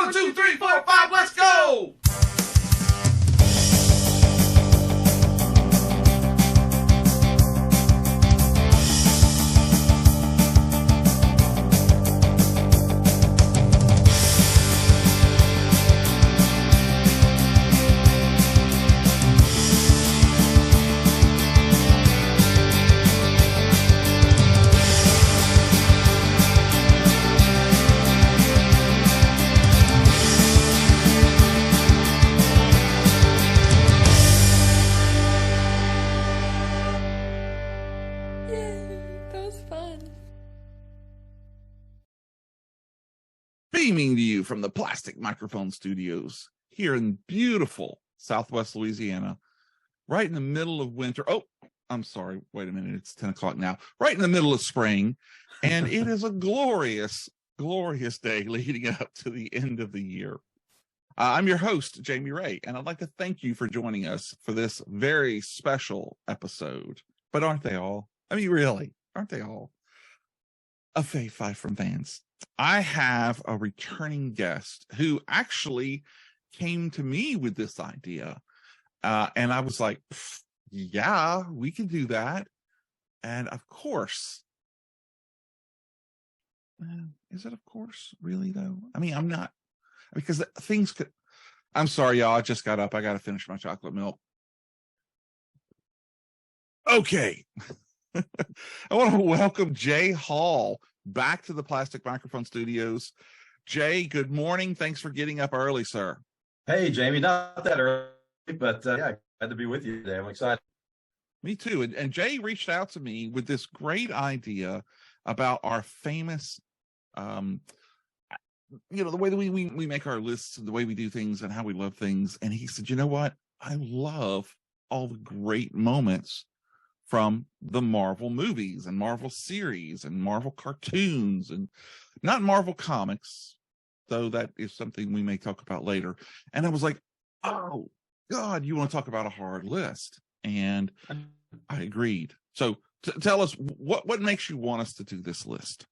1, 2, 3, 4, 5, let's go! Beaming to you from the Plastic Microphone Studios here in beautiful Southwest Louisiana, right in the middle of winter. Oh, I'm sorry. Wait a minute. It's 10 o'clock now. Right in the middle of spring. And it is a glorious, glorious day leading up to the end of the year. I'm your host, Jamie Ray, and I'd like to thank you for joining us for this very special episode. But aren't they all? I mean, really, aren't they all? A Fave 5 from Fans. I have a returning guest who actually came to me with this idea. And I was like, yeah, we can do that. And of course, is it of course really though? I mean, I'm not, because things could, I'm sorry, y'all. I just got up. I got to finish my chocolate milk. Okay. I want to welcome Jay Hall back to the Plastic Microphone Studios. Jay, good morning. Thanks for getting up early, sir. Hey, Jamie, not that early, but yeah, glad to be with you today. I'm excited. Me too. And Jay reached out to me with this great idea about our famous, the way that we make our lists and the way we do things and how we love things. And he said, you know what? I love all the great moments from the Marvel movies and Marvel series and Marvel cartoons, and not Marvel comics, though that is something we may talk about later. And I was like, oh God, you want to talk about a hard list? And I agreed. So tell us what makes you want us to do this list?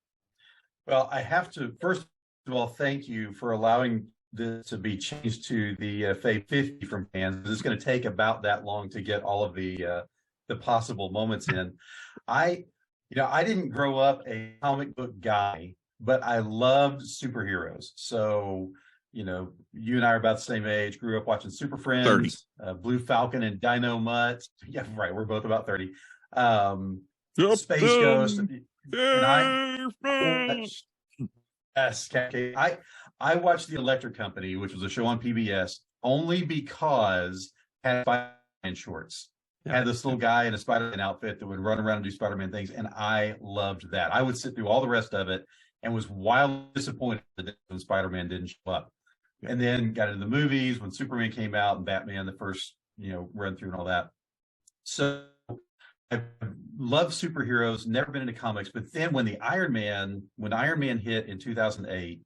Well, I have to, first of all, thank you for allowing this to be changed to the Fave 50 from Fans. It's going to take about that long to get all of the possible moments in. I didn't grow up a comic book guy, but I loved superheroes. So, you and I are about the same age, grew up watching Super Friends, Blue Falcon and Dino Mutt. Yeah, right. We're both about 30. Space Ghost. I watched The Electric Company, which was a show on PBS, only because it had Spider-Man shorts. Had this little guy in a Spider-Man outfit that would run around and do Spider-Man things, and I loved that. I would sit through all the rest of it and was wildly disappointed when Spider-Man didn't show up. And then got into the movies when Superman came out and Batman, the first, run through and all that. So I love superheroes, never been into comics, but then when Iron Man hit in 2008,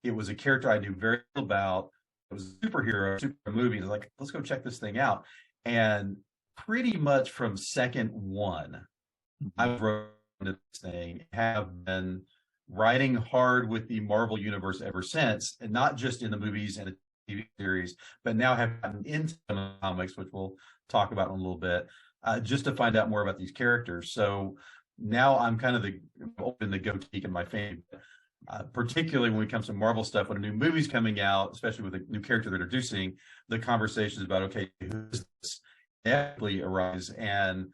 it was a character I knew very little about. It was a superhero movie. I was like, let's go check this thing out. And pretty much from second one, I wrote this thing, have been writing hard with the Marvel Universe ever since, and not just in the movies and the TV series, but now have gotten into comics, which we'll talk about in a little bit, just to find out more about these characters. So now I'm kind of the go-geek in my family, particularly when it comes to Marvel stuff. When a new movie's coming out, especially with a new character they're introducing, the conversations about, okay, who's this? Arise, and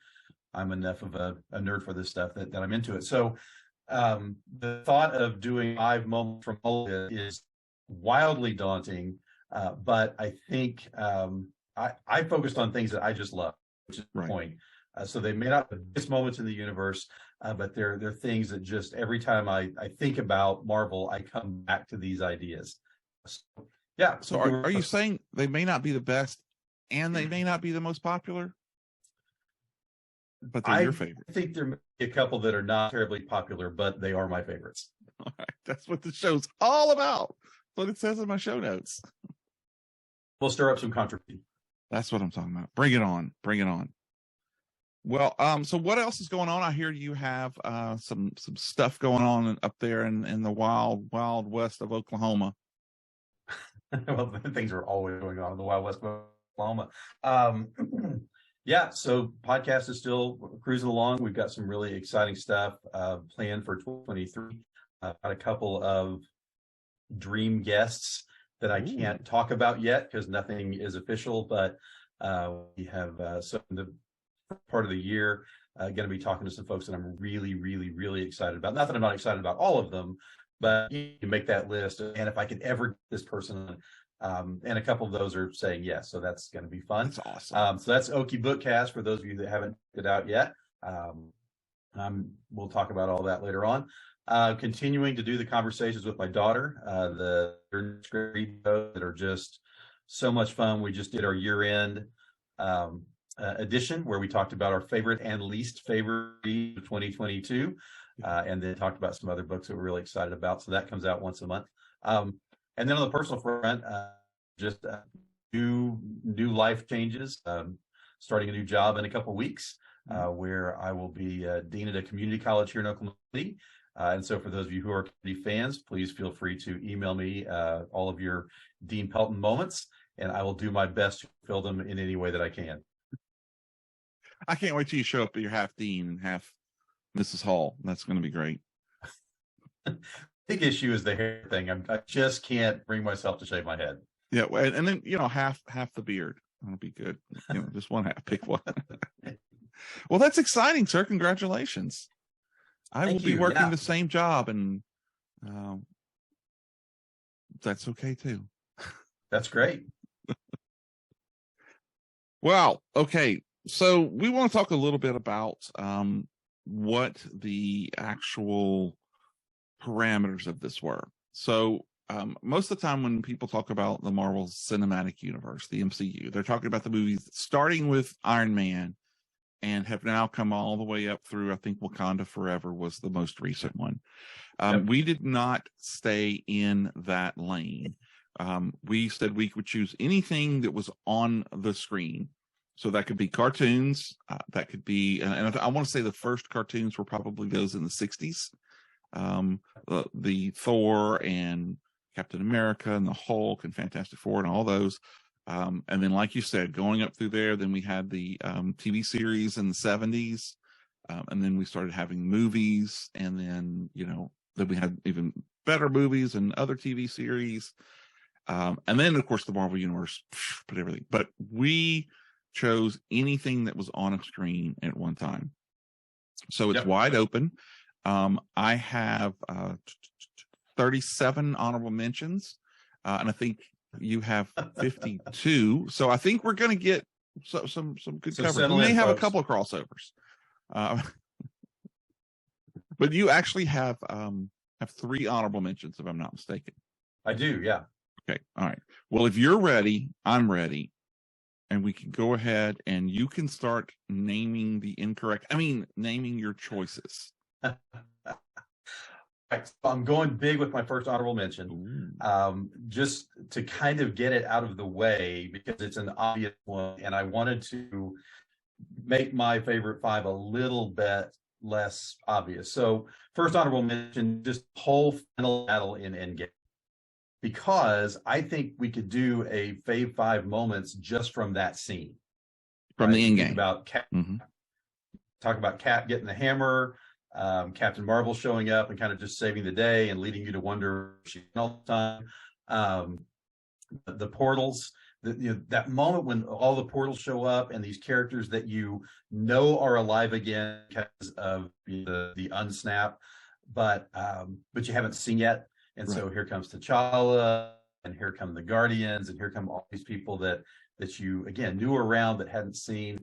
I'm enough of a nerd for this stuff that I'm into it. So the thought of doing 5 moments from all of it is wildly daunting, but I think I focused on things that I just love, which is the point. So they may not be the best moments in the universe, but they're things that just every time I think about Marvel, I come back to these ideas. So, yeah. So are you saying they may not be the best and they may not be the most popular, but they're your favorite? I think there may be a couple that are not terribly popular, but they are my favorites. All right. That's what the show's all about. That's what it says in my show notes. We'll stir up some controversy. That's what I'm talking about. Bring it on. Bring it on. Well, so what else is going on? I hear you have some stuff going on up there in the wild west of Oklahoma. Well, things are always going on in the Wild West of Oklahoma. Yeah, so podcast is still cruising along. We've got some really exciting stuff planned for 2023. Got a couple of dream guests that I can't talk about yet because nothing is official, but we have so in the part of the year going to be talking to some folks that I'm really, really, really excited about. Not that I'm not excited about all of them, but you can make that list. And if I could ever get this person, and a couple of those are saying yes, so that's going to be fun. That's awesome. So that's Okie Book Cast for those of you that haven't checked it out yet. We'll talk about all that later on. Continuing to do the conversations with my daughter, the that are just so much fun. We just did our year-end edition where we talked about our favorite and least favorite of 2022, and then talked about some other books that we're really excited about. So that comes out once a month. And then on the personal front, just new life changes. Starting a new job in a couple of weeks, where I will be dean at a community college here in Oklahoma City. And so for those of you who are community fans, please feel free to email me all of your Dean Pelton moments, and I will do my best to fill them in any way that I can. I can't wait till you show up at your half Dean and half Mrs. Hall. That's going to be great. Big issue is the hair thing. I just can't bring myself to shave my head. Yeah, and then half the beard. That'll be good. Just one half. Pick one. Well, that's exciting, sir. Congratulations. I will be working the same job, and that's okay too. That's great. Well, okay. So we want to talk a little bit about what the actual parameters of this were. So most of the time when people talk about the Marvel Cinematic Universe, the MCU, they're talking about the movies starting with Iron Man and have now come all the way up through, I think Wakanda Forever was the most recent one. We did not stay in that lane. We said we would choose anything that was on the screen. So that could be cartoons, that could be, and I want to say the first cartoons were probably those in the 60s. The Thor and Captain America and the Hulk and Fantastic Four and all those. And then, like you said, going up through there, then we had the TV series in the 70s. And then we started having movies. And then, then we had even better movies and other TV series. And then, of course, the Marvel Universe, put everything. But we chose anything that was on a screen at one time. So it's wide open. I have 37 honorable mentions, and I think you have 52. So I think we're going to get some good coverage. We may have a couple of crossovers, but you actually have 3 honorable mentions, if I'm not mistaken. I do, yeah. Okay, all right. Well, if you're ready, I'm ready. And we can go ahead and you can start naming naming your choices. I'm going big with my first honorable mention, just to kind of get it out of the way because it's an obvious one, and I wanted to make my favorite 5 a little bit less obvious. So first honorable mention, just whole final battle in Endgame. Because I think we could do a Fave 5 moments just from that scene. From the Endgame. About Cap, talk about Cap getting the hammer, Captain Marvel showing up and kind of just saving the day and leading you to wonder she's all the time. The portals, that moment when all the portals show up and these characters that are alive again because of the unsnap, but you haven't seen yet. And so here comes T'Challa, and here come the Guardians, and here come all these people that you, again, knew around but hadn't seen.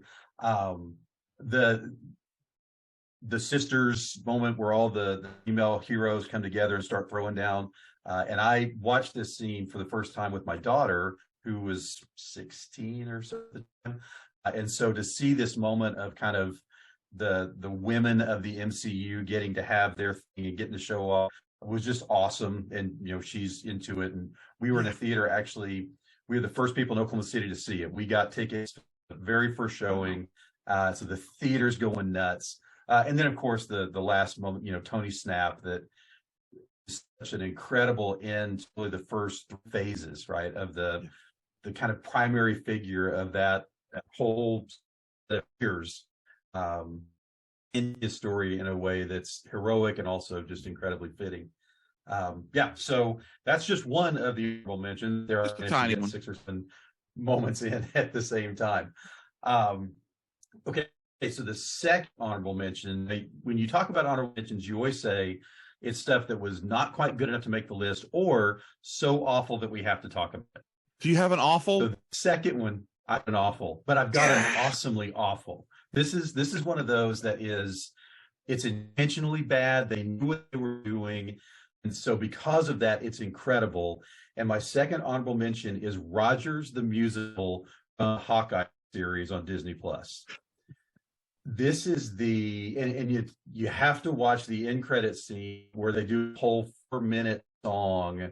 The sisters moment where all the female heroes come together and start throwing down. And I watched this scene for the first time with my daughter, who was 16 or so at the time. And so to see this moment of kind of the women of the MCU getting to have their thing and getting to show off was just awesome. And, she's into it. And we were in a theater, actually, we were the first people in Oklahoma City to see it. We got tickets for the very first showing. So the theater's going nuts. And then, of course, the last moment, Tony Snap, that such an incredible end to really the first 3 phases, right, of the kind of primary figure of that whole years in his story in a way that's heroic and also just incredibly fitting. So that's just one of the honorable mentions. There are tiny one. 6 or 7 moments in at the same time. Okay, so the second honorable mention, when you talk about honorable mentions, you always say it's stuff that was not quite good enough to make the list or so awful that we have to talk about it. Do you have an awful? So the second one, I have an awful, but I've got an awesomely awful. This is one of those that it's intentionally bad. They knew what they were doing. And so because of that, it's incredible. And my second honorable mention is Rogers the Musical Hawkeye series on Disney Plus. This is and you have to watch the end credit scene where they do a whole 4-minute song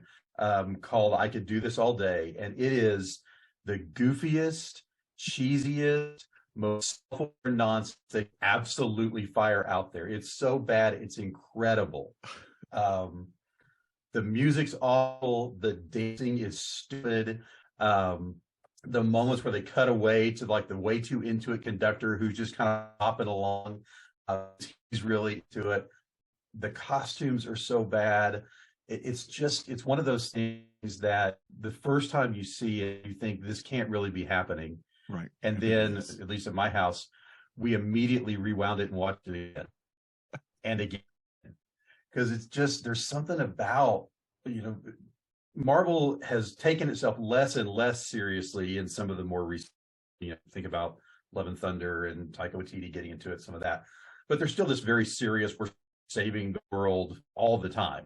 called I Could Do This All Day. And it is the goofiest, cheesiest, most nonsense they absolutely fire out there. It's so bad, it's incredible. The music's awful, the dancing is stupid. The moments where they cut away to like the way too into it conductor who's just kind of hopping along, he's really into it. The costumes are so bad. It's one of those things that the first time you see it, you think this can't really be happening. Right. And then, at least at my house, we immediately rewound it and watched it again and again. Because it's just, there's something about, Marvel has taken itself less and less seriously in some of the more recent, think about Love and Thunder and Taika Waititi getting into it, some of that. But there's still this very serious, we're saving the world all the time.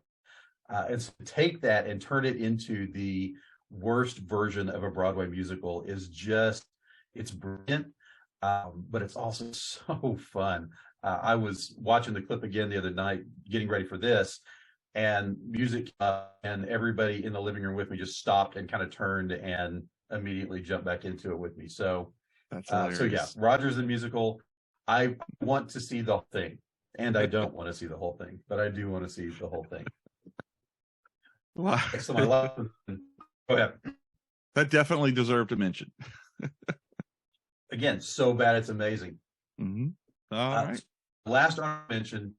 And so to take that and turn it into the worst version of a Broadway musical is just, it's brilliant, but it's also so fun. I was watching the clip again the other night, getting ready for this, and music and everybody in the living room with me just stopped and kind of turned and immediately jumped back into it with me. So, Rogers the Musical. I want to see the whole thing, and I don't want to see the whole thing, but I do want to see the whole thing. Wow. So my last, go ahead. That definitely deserved a mention. Again, so bad it's amazing. Mm-hmm. All right. Last I mentioned,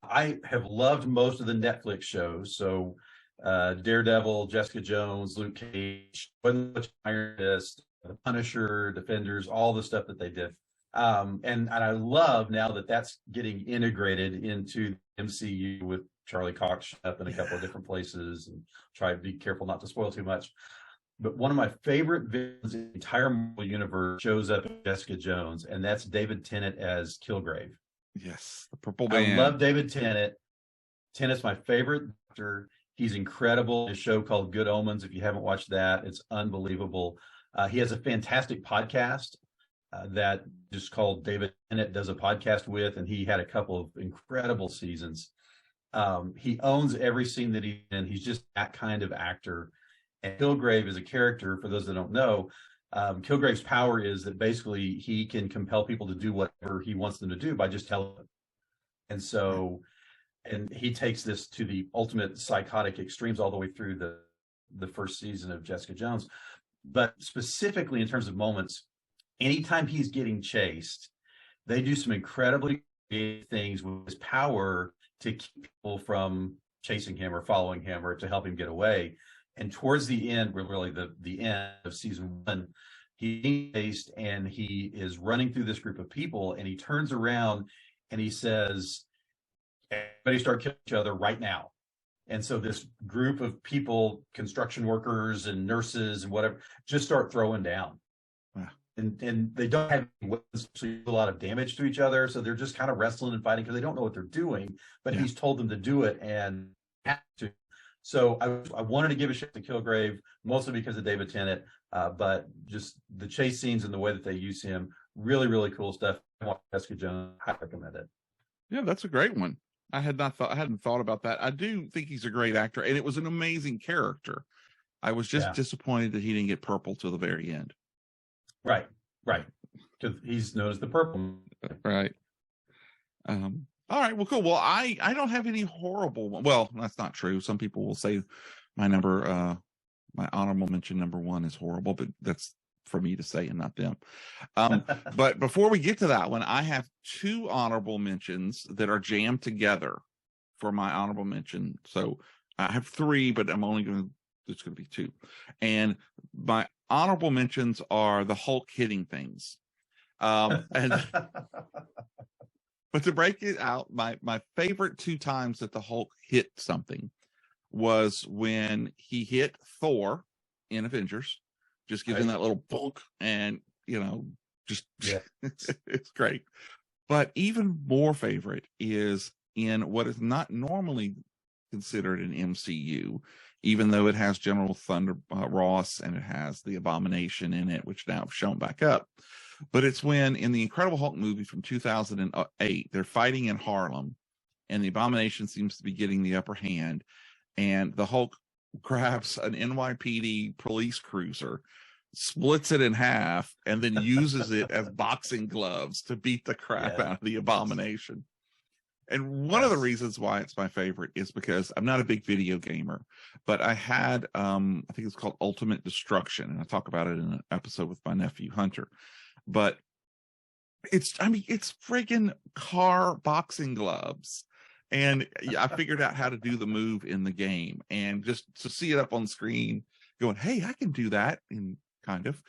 I have loved most of the Netflix shows. So Daredevil, Jessica Jones, Luke Cage, Iron Fist, The Punisher, Defenders, all the stuff that they did. And I love now that that's getting integrated into MCU with Charlie Cox up in a couple of different places, and try to be careful not to spoil too much. But one of my favorite villains in the entire Marvel universe shows up in Jessica Jones, and that's David Tennant as Kilgrave. Yes, the purple band. I love David Tennant. Tennant's my favorite actor. He's incredible in a show called Good Omens. If you haven't watched that, it's unbelievable. He has a fantastic podcast that just called David Tennant Does a Podcast With, and he had a couple of incredible seasons. He owns every scene that he's in. He's just that kind of actor. And Kilgrave is a character, for those that don't know, Kilgrave's power is that basically he can compel people to do whatever he wants them to do by just telling them. And so, and he takes this to the ultimate psychotic extremes all the way through the first season of Jessica Jones. But specifically in terms of moments, anytime he's getting chased, they do some incredibly big things with his power to keep people from chasing him or following him or to help him get away. And towards the end, really the end of season 1, he's chased and he is running through this group of people, and he turns around and he says, everybody start killing each other right now. And so this group of people, construction workers and nurses and whatever, just start throwing down. Wow. And they don't have weapons to do a lot of damage to each other. So they're just kind of wrestling and fighting because they don't know what they're doing, but he's told them to do it and have to. So I wanted to give a shot to Kilgrave, mostly because of David Tennant, but just the chase scenes and the way that they use him, really, really cool stuff. Jessica Jones, I recommend it. Yeah, that's a great one. I hadn't thought about that. I do think he's a great actor, and it was an amazing character. I was just disappointed that he didn't get purple till the very end. Right. Because he's known as the Purple. Right. All right. Well, cool. Well, I don't have any horrible. Well, that's not true. Some people will say my my honorable mention number one is horrible, but that's for me to say and not them. But before we get to that one, I have two honorable mentions that are jammed together for my honorable mention. So I have three, but it's going to be two. And my honorable mentions are the Hulk hitting things. And but to break it out, my favorite two times that the Hulk hit something was when he hit Thor in Avengers, just gives him that little bonk, and just it's great. But even more favorite is in what is not normally considered an MCU, even though it has General Thunder Ross and it has the Abomination in it, which now have shown back up. But it's when in the Incredible Hulk movie from 2008, they're fighting in Harlem, and the Abomination seems to be getting the upper hand, and the Hulk grabs an NYPD police cruiser, splits it in half, and then uses it as boxing gloves to beat the crap out of the Abomination. And one of the reasons why it's my favorite is because I'm not a big video gamer, but I had, I think it's called Ultimate Destruction, and I talk about it in an episode with my nephew Hunter. But it's friggin' car boxing gloves. And I figured out how to do the move in the game, and just to see it up on screen going, hey, I can do that. And kind of,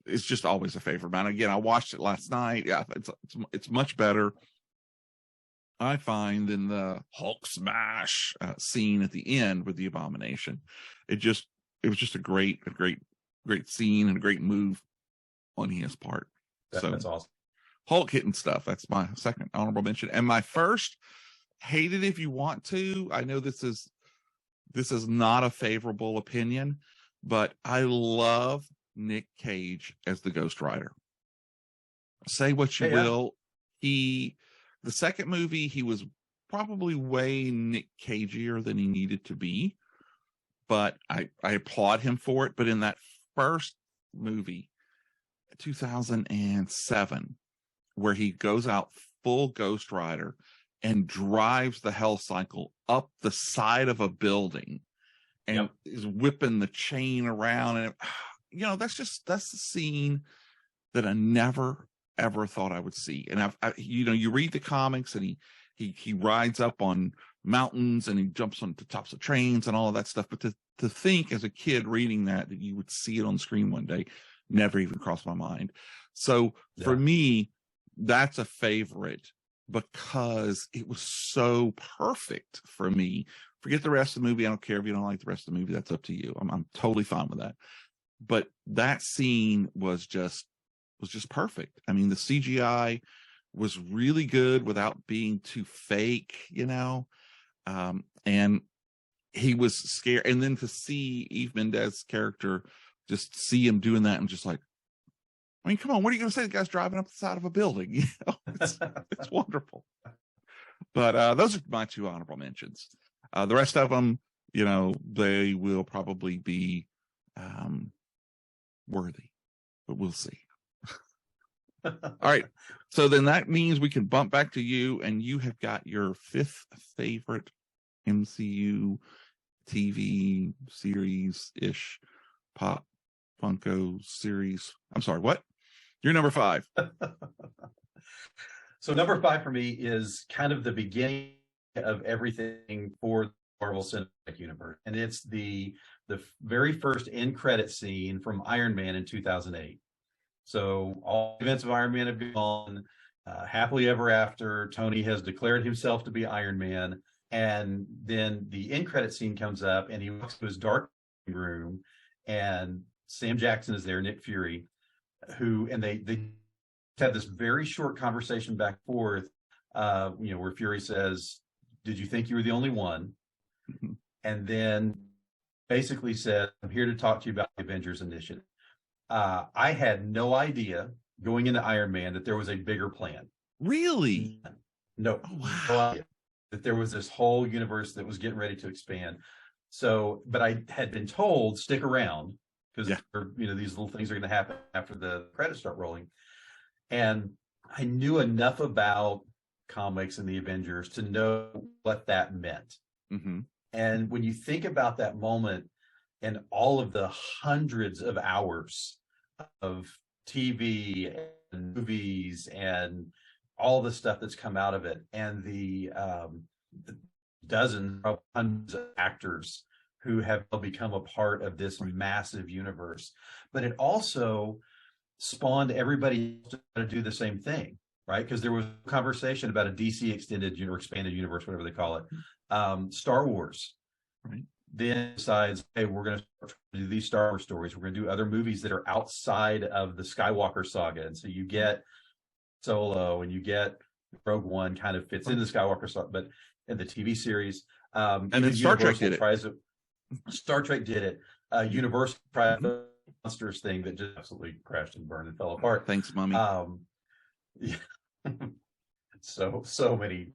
it's just always a favorite. And again, I watched it last night. Yeah, it's much better, I find, than the Hulk smash scene at the end with the Abomination. It was just a great scene and a great move on his part. That's awesome. Hulk hitting stuff. That's my second honorable mention. And my first, hate it if you want to. I know this is not a favorable opinion, but I love Nick Cage as the Ghost Rider. Say what you will. The second movie, he was probably way Nick Cagier than he needed to be, but I applaud him for it. But in that first movie, 2007, where he goes out full Ghost Rider and drives the Hell Cycle up the side of a building and is whipping the chain around, and that's the scene that I never ever thought I would see. And you read the comics, and he rides up on mountains and he jumps on the tops of trains and all of that stuff. But to think as a kid reading that you would see it on screen one day never even crossed my mind. So for me, that's a favorite because it was so perfect for me. Forget the rest of the movie. I don't care if you don't like the rest of the movie. That's up to you. I'm totally fine with that. But that scene was just perfect. I mean, the CGI was really good without being too fake, and he was scared. And then to see Eve Mendez's character, just see him doing that and just like, I mean, come on, what are you going to say? The guy's driving up the side of a building. It's wonderful. But those are my two honorable mentions. The rest of them, they will probably be worthy, but we'll see. All right. So then that means we can bump back to you, and you have got your fifth favorite MCU TV series-ish pop Funko series. I'm sorry, what? You're number 5. So number 5 for me is kind of the beginning of everything for the Marvel Cinematic Universe. And it's the very first end credit scene from Iron Man in 2008. So all the events of Iron Man have gone. Happily ever after, Tony has declared himself to be Iron Man. And then the end credit scene comes up, and he walks to his dark room, and Sam Jackson is there, Nick Fury, and they have this very short conversation back and forth, where Fury says, "Did you think you were the only one?" Mm-hmm. And then basically said, "I'm here to talk to you about the Avengers Initiative." I had no idea going into Iron Man that there was a bigger plan. Really? No. Oh, wow. No idea that there was this whole universe that was getting ready to expand. So, but I had been told, stick around, because these little things are going to happen after the credits start rolling. And I knew enough about comics and the Avengers to know what that meant. Mm-hmm. And when you think about that moment and all of the hundreds of hours of TV and movies and all the stuff that's come out of it, and the dozens of hundreds of actors who have become a part of this massive universe, but it also spawned everybody to do the same thing, right? Because there was a conversation about a DC extended or expanded universe, whatever they call it, Star Wars. Right. Then decides, hey, we're going to do these Star Wars stories. We're going to do other movies that are outside of the Skywalker saga, and so you get Solo and you get Rogue One, kind of fits into the Skywalker saga, but in the TV series, and then Star Trek did it. Star Trek did it. Universal tried the monsters thing that just absolutely crashed and burned and fell apart. Thanks, Mummy. Yeah. so many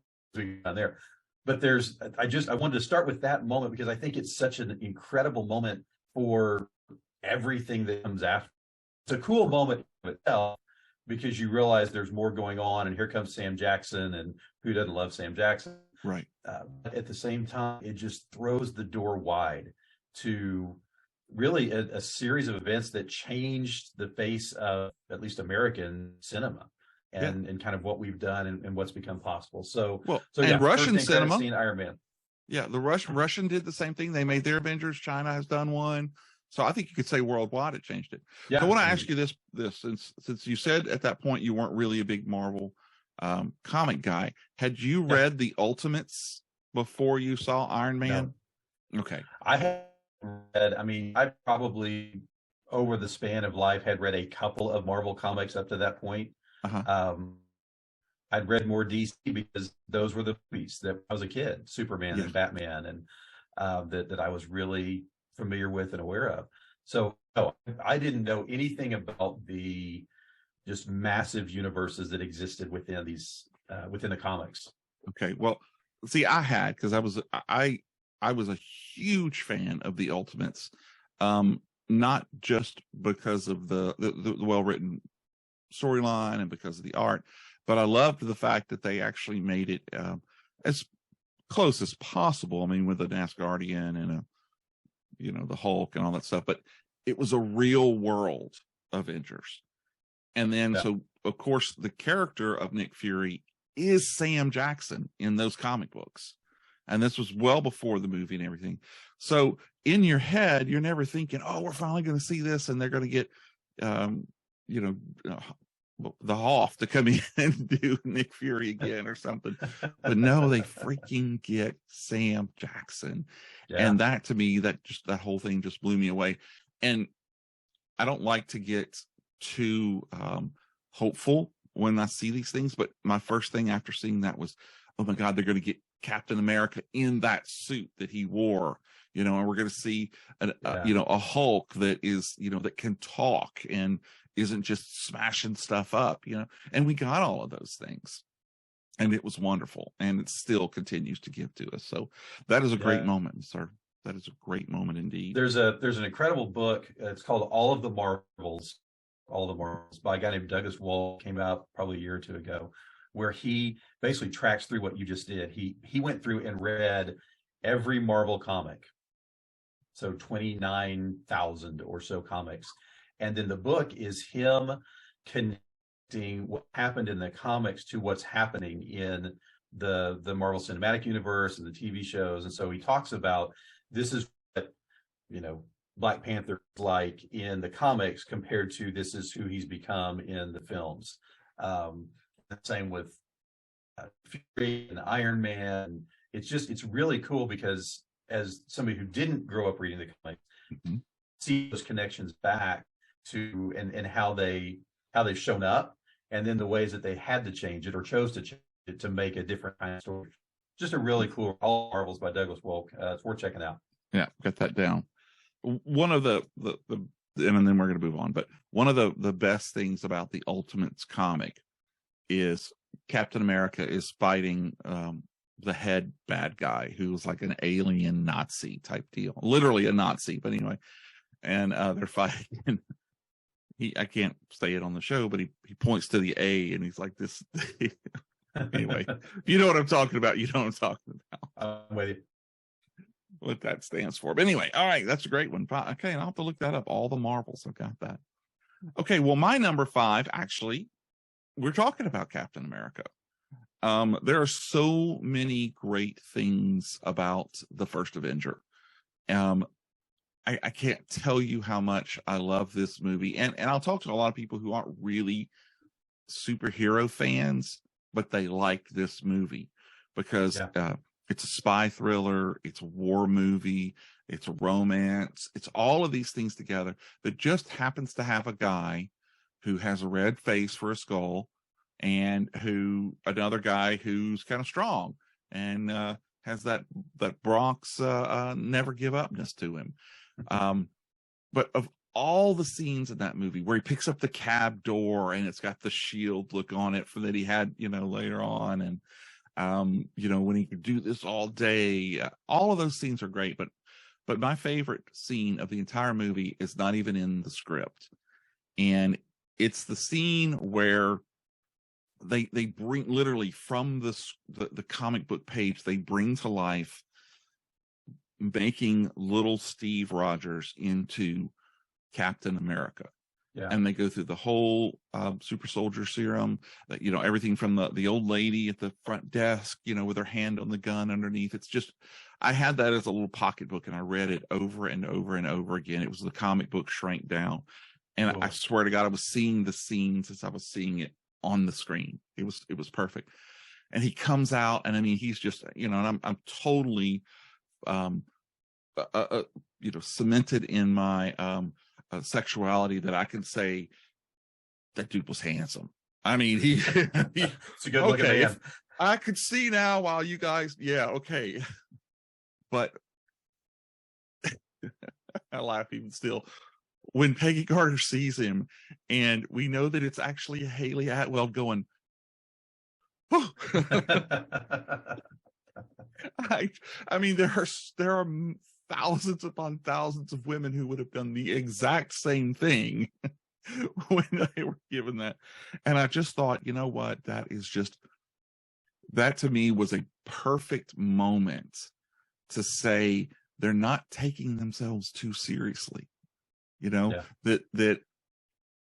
on there. But I wanted to start with that moment because I think it's such an incredible moment for everything that comes after. It's a cool moment in itself because you realize there's more going on, and here comes Sam Jackson, and who doesn't love Sam Jackson? Right. But at the same time, it just throws the door wide to really a series of events that changed the face of at least American cinema. And kind of what we've done and what's become possible. So Russian cinema, seen Iron Man. Yeah, the Russian did the same thing. They made their Avengers. China has done one. So I think you could say worldwide it changed it. Yeah. So I want to ask you this since you said at that point you weren't really a big Marvel comic guy. Had you read the Ultimates before you saw Iron Man? No. Okay. I had read. I mean, I probably over the span of life had read a couple of Marvel comics up to that point. I'd read more DC because those were the movies that I was a kid, Superman and Batman, and that I was really familiar with and aware of. So I didn't know anything about the just massive universes that existed within these within the comics. Okay, well, see, I had because I was a huge fan of the Ultimates, not just because of the well-written storyline and because of the art, but I loved the fact that they actually made it as close as possible. I mean, with an Asgardian and the Hulk and all that stuff, but it was a real world Avengers. And then, so of course, the character of Nick Fury is Sam Jackson in those comic books. And this was well before the movie and everything. So in your head, you're never thinking, oh, we're finally going to see this and they're going to get, the Hoff to come in and do Nick Fury again or something. But no, they freaking get Sam Jackson. Yeah. And that, to me, that whole thing just blew me away. And I don't like to get too hopeful when I see these things, but my first thing after seeing that was, oh my God, they're going to get Captain America in that suit that he wore, and we're going to see a Hulk that is, that can talk and isn't just smashing stuff up, and we got all of those things, and it was wonderful, and it still continues to give to us. So that is a great moment, sir. That is a great moment indeed. There's an incredible book. It's called All of the Marvels by a guy named Douglas Wall. Came out probably a year or two ago, where he basically tracks through what you just did. He went through and read every Marvel comic. So 29,000 or so comics. And then the book is him connecting what happened in the comics to what's happening in the Marvel Cinematic Universe and the TV shows. And so he talks about this is what, Black Panther is like in the comics compared to this is who he's become in the films. The same with Fury and Iron Man. It's really cool because as somebody who didn't grow up reading the comics, see those connections back to and how they've shown up, and then the ways that they had to change it or chose to change it to make a different kind of story. Just a really cool All Marvels by Douglas Wolk. It's worth checking out. Yeah, got that down. One of the and then we're going to move on, but one of the best things about the Ultimates comic is Captain America is fighting the head bad guy who's like an alien Nazi type deal, literally a Nazi, but anyway, and they're fighting. I can't say it on the show, but he points to the A and he's like this. Anyway, you know what I'm talking about. You know what I'm talking about. I'm with you. What that stands for. But anyway, all right, that's a great one. Okay, I'll have to look that up. All the Marvels, I've got that. Okay, well, my number 5, actually, we're talking about Captain America. There are so many great things about the first Avenger. I can't tell you how much I love this movie. And I'll talk to a lot of people who aren't really superhero fans, but they like this movie because it's a spy thriller, it's a war movie, it's a romance, it's all of these things together that just happens to have a guy who has a red face for a skull and another guy who's kind of strong and has that Bronx never give upness to him. But of all the scenes in that movie where he picks up the cab door and it's got the shield look on it that he had, later on. And, when he could do this all day, all of those scenes are great. But my favorite scene of the entire movie is not even in the script. And it's the scene where they bring literally from the comic book page, they bring to life making little Steve Rogers into Captain America. Yeah. And they go through the whole super soldier serum, everything from the old lady at the front desk, with her hand on the gun underneath. It's just, I had that as a little pocketbook and I read it over and over and over again. It was the comic book shrank down. And cool. I swear to God, I was seeing the scenes as I was seeing it on the screen. It was perfect. And he comes out and I mean, he's just, and I'm totally, cemented in my, sexuality that I can say that dude was handsome. I mean, it's a good looking man. I could see now while you guys, okay. But I laugh even still when Peggy Carter sees him and we know that it's actually Haley Atwell going, oh. I mean, there are thousands upon thousands of women who would have done the exact same thing when they were given that. And I just thought, you know what? That to me was a perfect moment to say they're not taking themselves too seriously, that,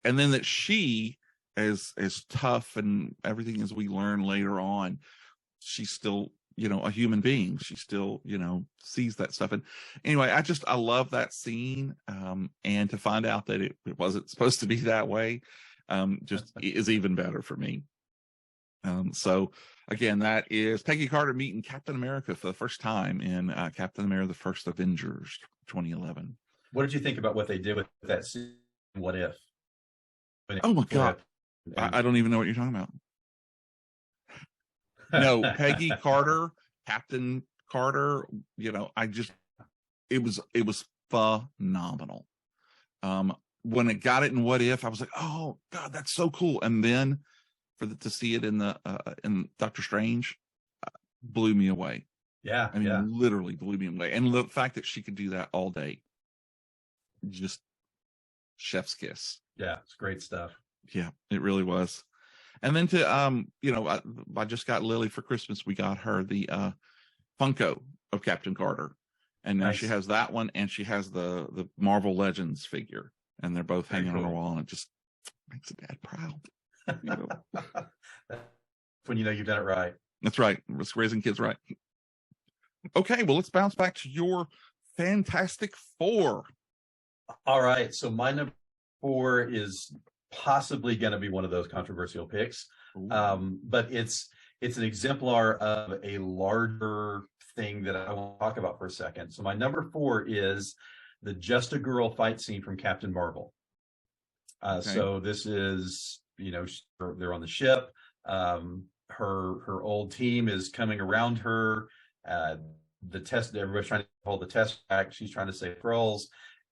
and then that she, as tough and everything as we learn later on, she's still, a human being. She still, sees that stuff. And anyway, I love that scene. And to find out that it wasn't supposed to be that way, just is even better for me. So again, that is Peggy Carter meeting Captain America for the first time in Captain America, the First Avengers 2011. What did you think about what they did with that scene? What if? Oh my God. I don't even know what you're talking about. No, Peggy Carter, Captain Carter, it was phenomenal. When it got it in What If, I was like, oh God, that's so cool. And then to see it in Doctor Strange, blew me away. Yeah. I mean, literally blew me away. And the fact that she could do that all day, just chef's kiss. Yeah. It's great stuff. Yeah, it really was. And then I just got Lily for Christmas. We got her the Funko of Captain Carter. And now she has that one and she has the Marvel Legends figure. And they're both hanging on her wall and it just makes a dad proud. When you've done it right. That's right. Raising kids right. Okay, well, let's bounce back to your Fantastic Four. All right. So my number 4 is possibly going to be one of those controversial picks. But it's an exemplar of a larger thing that I want to talk about for a second. So my number 4 is the Just a Girl fight scene from Captain Marvel. So this is, they're on the ship. Her old team is coming around her. Everybody's trying to hold the test back. She's trying to save Skrulls,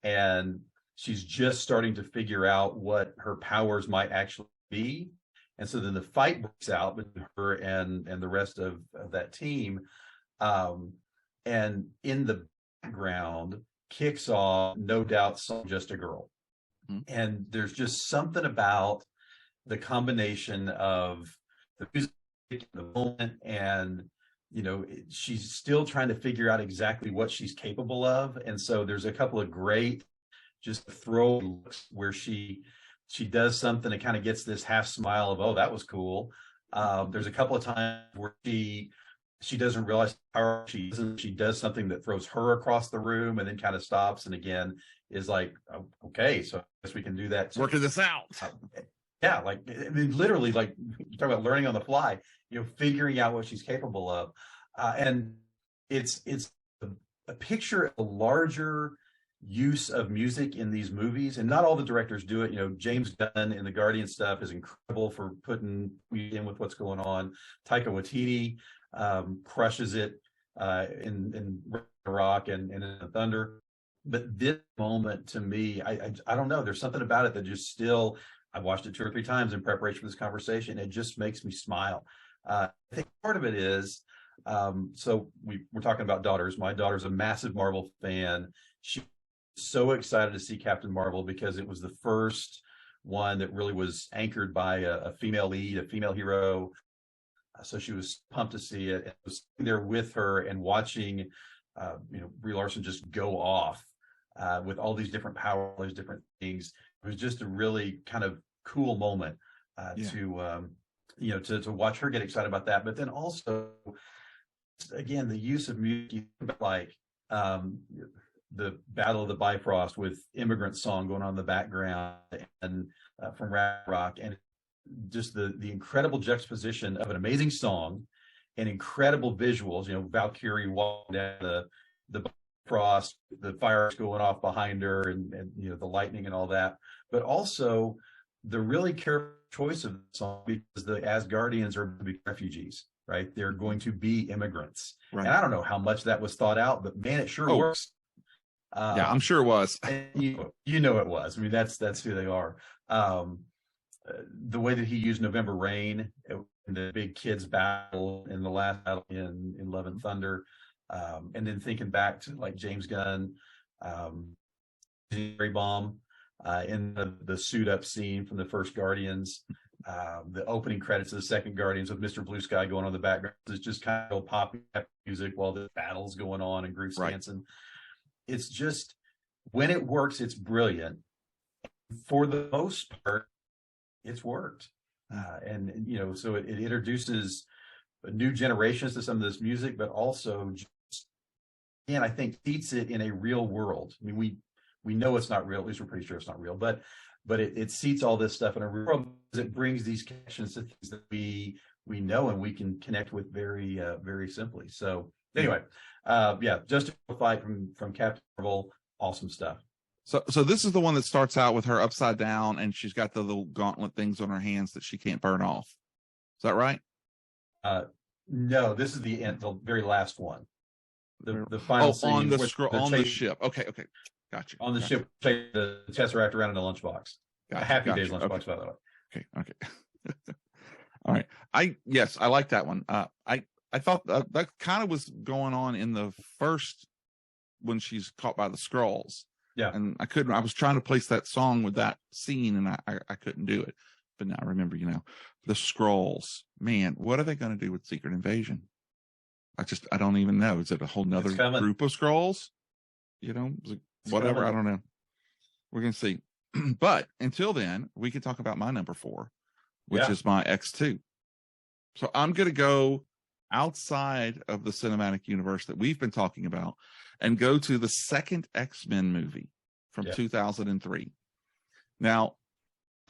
and she's just starting to figure out what her powers might actually be. And so then the fight breaks out between her and the rest of that team. And in the background kicks off, no doubt, Just a Girl. Mm-hmm. And there's just something about the combination of the music the moment, and she's still trying to figure out exactly what she's capable of. And so there's a couple of great just throw looks where she does something that kind of gets this half smile of, oh, that was cool. There's a couple of times where she doesn't realize how she does something that throws her across the room and then kind of stops and again is like, oh, okay, so I guess we can do that too. Working this out. Yeah, like I mean, literally, like you talk about learning on the fly, figuring out what she's capable of. And it's a picture of a larger use of music in these movies, and not all the directors do it. James Gunn in the Guardian stuff is incredible for putting in with what's going on. Taika Waititi crushes it in Rock and in Thunder. But this moment to me, I don't know. There's something about it that just still. I've watched it 2 or 3 times in preparation for this conversation. It just makes me smile. I think part of it is, so we're talking about daughters. My daughter's a massive Marvel fan. She's so excited to see Captain Marvel because it was the first one that really was anchored by a female lead, a female hero. So she was pumped to see it. And was sitting there with her and watching, Brie Larson just go off with all these different powers, all these different things. It was just a really kind of cool moment to watch her get excited about that. But then also, again, the use of music, like the Battle of the Bifrost with Immigrant Song going on in the background and from Rock, and just the incredible juxtaposition of an amazing song and incredible visuals. Valkyrie walking down the Frost, the fireworks going off behind her, and the lightning and all that, but also the really careful choice of the song because the Asgardians are refugees, right? They're going to be immigrants, right. And I don't know how much that was thought out, but man, it sure works. Yeah, I'm sure it was. It was. I mean, that's who they are. The way that he used November Rain in the big kids battle in the last battle in Love and Thunder. And then thinking back to like James Gunn, Cherry Bomb in the suit up scene from the first Guardians, the opening credits of the second Guardians with Mr. Blue Sky going on in the background. It's just kind of poppy music while the battle's going on and Groot's dancing. It's just, when it works, it's brilliant. For the most part, it's worked. So it introduces new generations to some of this music, but also I think seats it in a real world. I mean, we know it's not real. At least we're pretty sure it's not real. But it seats all this stuff in a real world because it brings these connections to things that we know and we can connect with very very simply. So anyway, just a fight from Captain Marvel, awesome stuff. So this is the one that starts out with her upside down and she's got the little gauntlet things on her hands that she can't burn off. Is that right? No, this is the end, the very last one. The final scene on the ship. Okay, gotcha. On the ship, take the Tesseract around in a lunchbox. Gotcha, a Happy Days lunchbox, by the way. Okay. All right. I like that one. I thought that kind of was going on in the first when she's caught by the Skrulls. Yeah. And I was trying to place that song with that scene and I couldn't do it. But now I remember, the Skrulls. Man, what are they going to do with Secret Invasion? I don't even know. Is it a whole nother group of Skrulls? Whatever. I don't know. We're going to see. But until then, we can talk about my number 4, which is my X2. So I'm going to go outside of the cinematic universe that we've been talking about and go to the second X-Men movie from 2003. Now,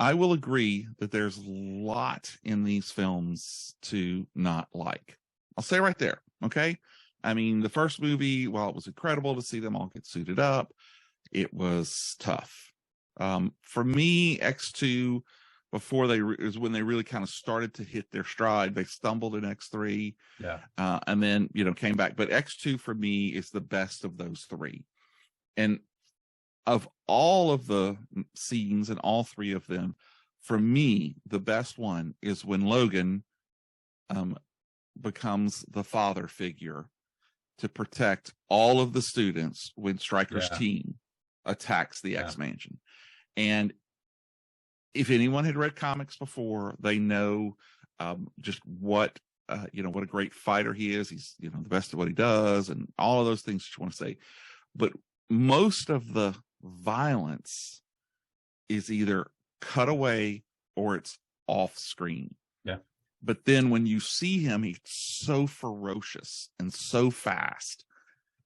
I will agree that there's a lot in these films to not like. I'll say right there. Okay. I mean, the first movie, while it was incredible to see them all get suited up, it was tough. For me, X2, before is when they really kind of started to hit their stride. They stumbled in X3, and then came back. But X2 for me is the best of those 3. And of all of the scenes and all 3 of them, for me, the best one is when Logan becomes the father figure to protect all of the students when Stryker's team attacks the X-Mansion. And if anyone had read comics before, they know just what what a great fighter he is. He's, the best at what he does, and all of those things that you want to say. But most of the violence is either cut away or it's off screen. Yeah. But then when you see him, he's so ferocious and so fast.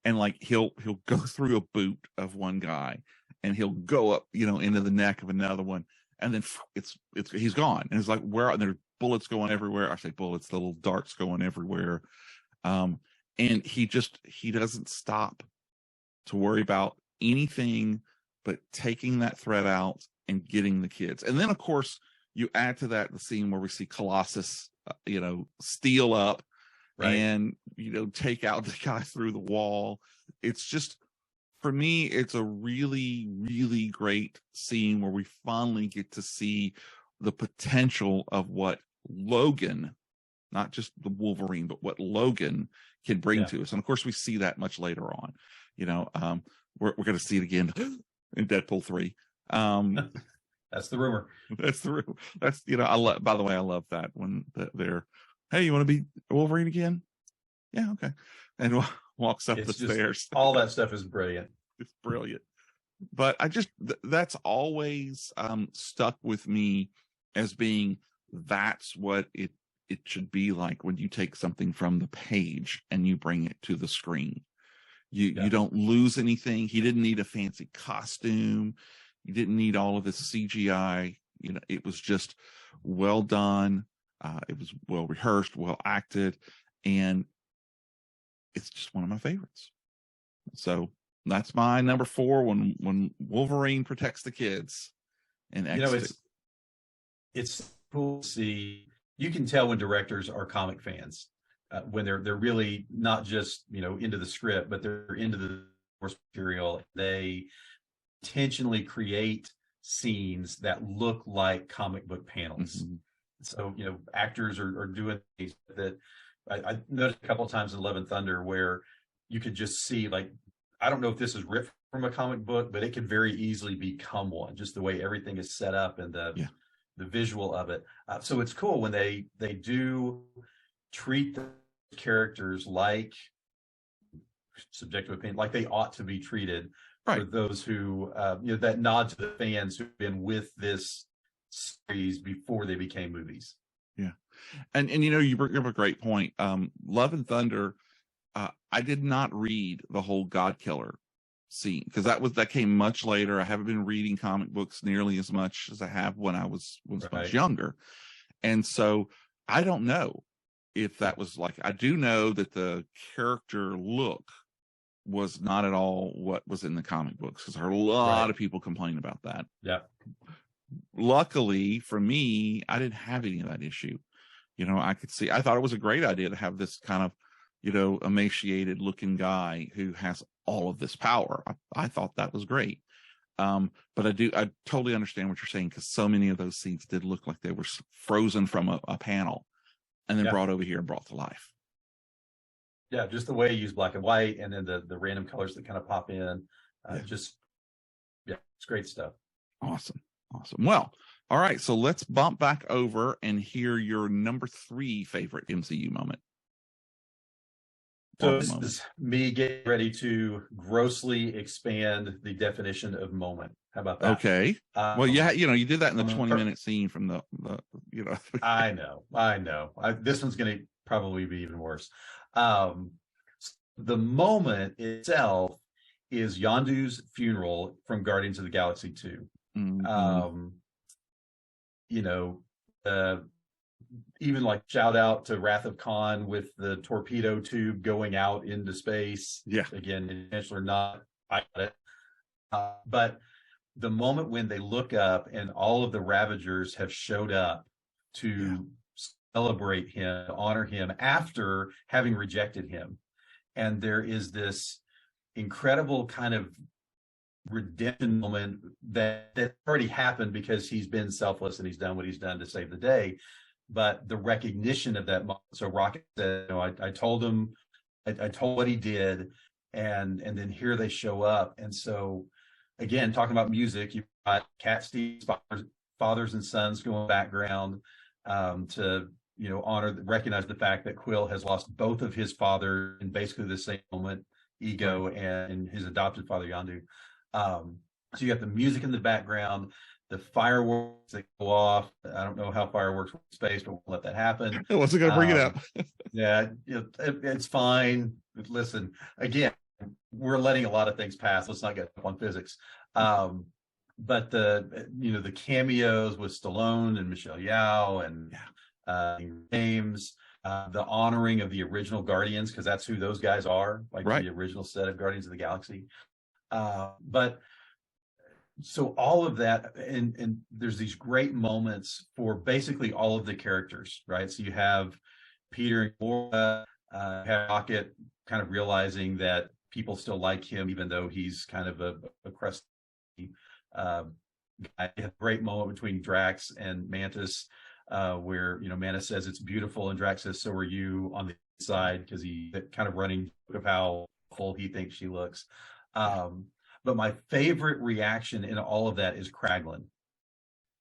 And like he'll go through a boot of one guy, and he'll go up, into the neck of another one, and then he's gone. And it's like, where there's bullets going everywhere. I say bullets, the little darts going everywhere. And he doesn't stop to worry about anything but taking that threat out and getting the kids. And then of course you add to that the scene where we see Colossus, steal up. Right. And, take out the guy through the wall. It's just, for me, it's a really, really great scene where we finally get to see the potential of what Logan, not just the Wolverine, but what Logan can bring to us. And of course, we see that much later on. We're going to see it again in Deadpool 3. That's the rumor. That's, by the way, I love that when they're, hey, you want to be Wolverine again? Yeah, okay. And walks up the stairs. All that stuff is brilliant. It's brilliant. But that's always stuck with me as being, that's what it should be like when you take something from the page and you bring it to the screen. You don't lose anything. He didn't need a fancy costume. He didn't need all of this CGI. It was just well done. It was well rehearsed, well acted, and it's just one of my favorites. So that's my number 4 when Wolverine protects the kids. And it's cool to see. You can tell when directors are comic fans, when they're really not just into the script, but they're into the source material. They intentionally create scenes that look like comic book panels. Mm-hmm. So, actors are doing things that I noticed a couple of times in Love and Thunder where you could just see, like, I don't know if this is ripped from a comic book, but it could very easily become one, just the way everything is set up and the visual of it. So it's cool when they do treat the characters like, subjective opinion, like they ought to be treated. Right. For those who, that nod to the fans who've been with this series before they became movies. Yeah. And you bring up a great point. Love and Thunder, I did not read the whole God Killer scene because that came much later. I haven't been reading comic books nearly as much as I have when I was much younger. And so I don't know if that was like, I do know that the character look was not at all what was in the comic books because I heard a lot of people complain about that. Yeah. Luckily for me, I didn't have any of that issue. I thought it was a great idea to have this kind of, emaciated looking guy who has all of this power. I thought that was great. But I totally understand what you're saying because so many of those scenes did look like they were frozen from a panel and then brought over here and brought to life. Yeah, just the way you use black and white and then the random colors that kind of pop in. It's great stuff. Awesome. Well, all right. So let's bump back over and hear your number 3 favorite MCU moment. So this is me getting ready to grossly expand the definition of moment. How about that? Okay. Well, you did that in the 20-minute scene from the I know. This one's going to probably be even worse. The moment itself is Yondu's funeral from Guardians of the Galaxy 2. Mm-hmm. Even like shout out to Wrath of Khan with the torpedo tube going out into space. Yeah. Again, intentional or not, I got it. But the moment when they look up and all of the Ravagers have showed up to celebrate him, honor him after having rejected him. And there is this incredible kind of redemption moment that already happened because he's been selfless and he's done what he's done to save the day. But the recognition of that moment. So Rocket said, I told him, I told what he did. And then here they show up. And so again, talking about music, you've got Cat Steve's Fathers and Sons going background to recognize the fact that Quill has lost both of his father in basically the same moment, Ego and his adopted father, Yondu. So you got the music in the background, the fireworks that go off. I don't know how fireworks work in space, but we'll let that happen. I wasn't going to bring it up. Yeah, it's fine. Listen, again, we're letting a lot of things pass. Let's not get up on physics. But the cameos with Stallone and Michelle Yeoh and James, the honoring of the original Guardians, because that's who those guys are, like the original set of Guardians of the Galaxy. But so all of that, and there's these great moments for basically all of the characters, right? So you have Peter and Gamora, have Rocket kind of realizing that people still like him, even though he's kind of a crusty guy. You have a great moment between Drax and Mantis, where Mantis says it's beautiful, and Drax says, "So are you," on the side, because he kind of running of how full he thinks she looks. But my favorite reaction in all of that is Kraglin.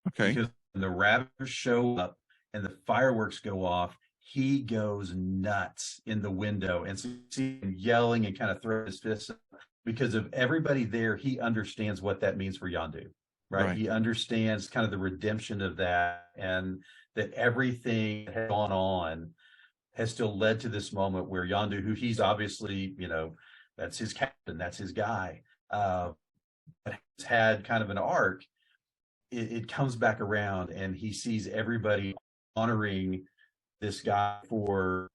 Okay. Because when the Ravagers show up and the fireworks go off, he goes nuts in the window, and so you see him yelling and kind of throwing his fists up. Because of everybody there, he understands what that means for Yondu, right? He understands kind of the redemption of that, and that everything that has gone on has still led to this moment where Yondu, who he's obviously, that's his captain, that's his guy, has had kind of an arc. It comes back around, and he sees everybody honoring this guy for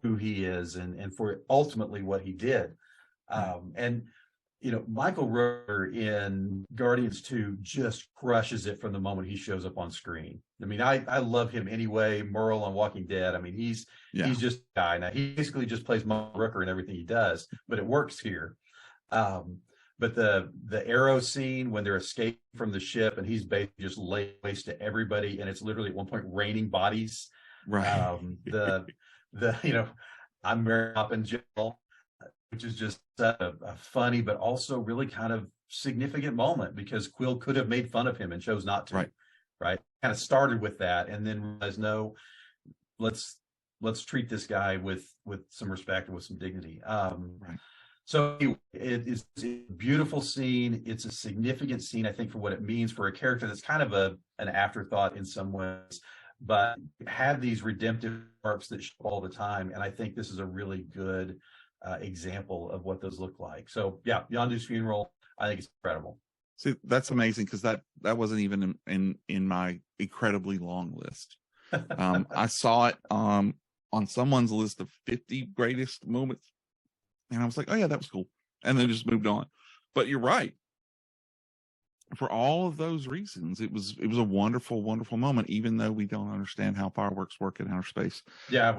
who he is and for ultimately what he did. And Michael Rooker in Guardians 2 just crushes it from the moment he shows up on screen. I mean, I love him anyway. Merle on Walking Dead. I mean, he's just a guy. Now, he basically just plays Michael Rooker in everything he does, but it works here. But the Arrow scene when they're escaping from the ship and he's basically just laying waste to everybody, and it's literally at one point raining bodies. Right. I'm Mary Poppins Jill, which is just a funny but also really kind of significant moment, because Quill could have made fun of him and chose not to. Right. Kind of started with that, and then realized, no, let's treat this guy with some respect and with some dignity. So it is a beautiful scene. It's a significant scene, I think, for what it means for a character that's kind of an afterthought in some ways, but have these redemptive arcs that show up all the time. And I think this is a really good example of what those look like. So yeah, Yondu's funeral, I think it's incredible. See, that's amazing, because that wasn't even in my incredibly long list. I saw it on someone's list of 50 greatest moments, and I was like, oh yeah, that was cool, and then just moved on. But you're right. For all of those reasons, it was a wonderful, wonderful moment, even though we don't understand how fireworks work in outer space. Yeah.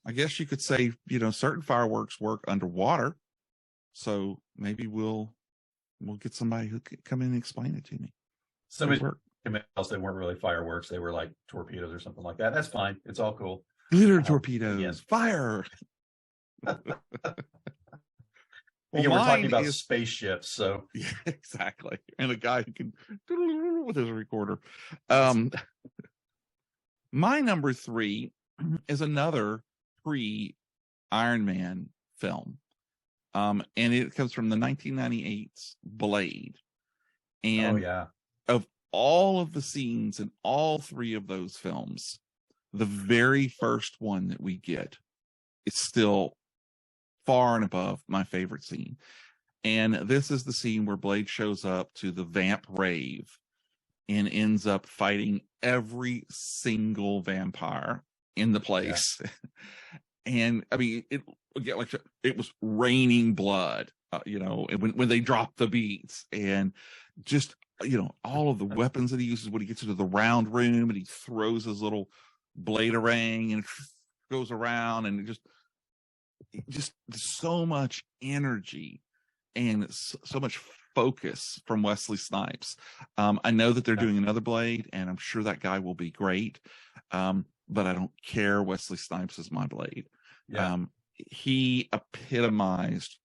I guess you could say, certain fireworks work underwater. So maybe we'll get somebody who can come in and explain it to me. Somebody else, they weren't really fireworks. They were like torpedoes or something like that. That's fine. It's all cool. Glitter torpedoes. Yes. Fire. We're talking about spaceships, so yeah, exactly. And a guy who can with his recorder. My number 3 is another pre-Iron Man film. And it comes from the 1998's Blade. And of all of the scenes in all 3 of those films, the very first one that we get is still far and above my favorite scene. And this is the scene where Blade shows up to the vamp rave and ends up fighting every single vampire in the place. Yeah. And I mean, it was raining blood, when they drop the beats, and just, all of the weapons that he uses when he gets into the round room and he throws his little bladerang and it goes around, and just so much energy and so much focus from Wesley Snipes. I know that they're doing another Blade, and I'm sure that guy will be great. But I don't care. Wesley Snipes is my Blade. Yeah. He epitomized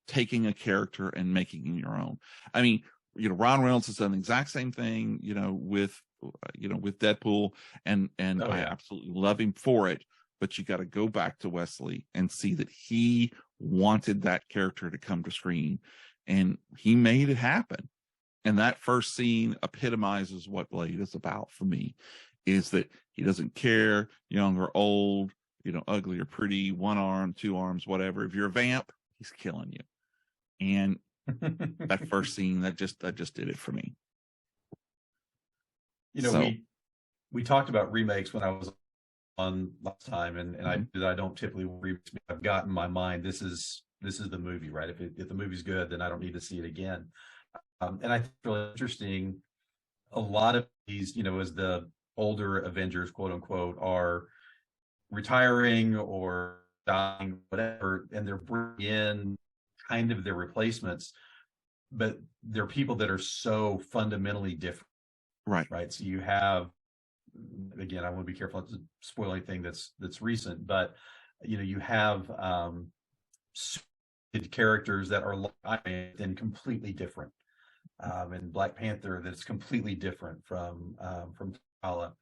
taking a character and making it your own. I mean, Ron Reynolds has done the exact same thing, with with Deadpool, and Oh, I yeah. absolutely love him for it. But you got to go back to Wesley and see that he wanted that character to come to screen, and he made it happen. And that first scene epitomizes what Blade is about for me, is that he doesn't care, young or old, ugly or pretty, one arm, two arms, whatever. If you're a vamp, he's killing you. And that first scene, that just did it for me. We talked about remakes when I was on last time, and Mm-hmm. I don't typically remake. I've got in my mind, this is the movie, right? If the movie's good, then I don't need to see it again. And I think it's really interesting. A lot of these, as the older Avengers, quote unquote, are retiring or dying, whatever, and they're bringing in kind of their replacements, but they're people that are so fundamentally different. Right. So you have, again, I want to be careful not to spoil anything that's recent, but you have characters that are and completely different. And Black Panther that's completely different from T'Challa.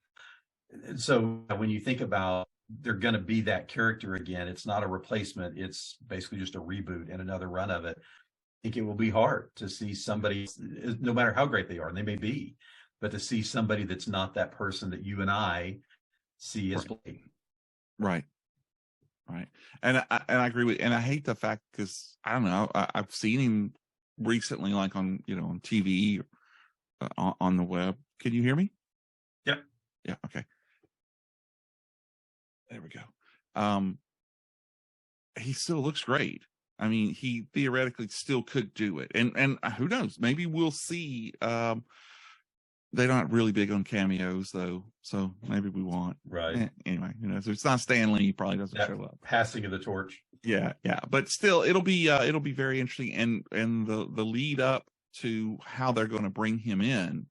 So when you think about they're going to be that character again, it's not a replacement. It's basically just a reboot and another run of it. I think it will be hard to see somebody, no matter how great they are, and they may be, but to see somebody that's not that person that you and I see as Blade. Right. And I agree with, and I hate the fact, because I don't know, I've seen him recently, like on on TV, on the web. Can you hear me? Yep. Yeah. Okay. There we go. He still looks great. I mean, he theoretically still could do it, and who knows? Maybe we'll see. They're not really big on cameos, though, so maybe we won't. Right. Anyway, if it's not Stan Lee, he probably doesn't show up. Passing of the torch. Yeah. But still, it'll be very interesting, and the lead up to how they're going to bring him in,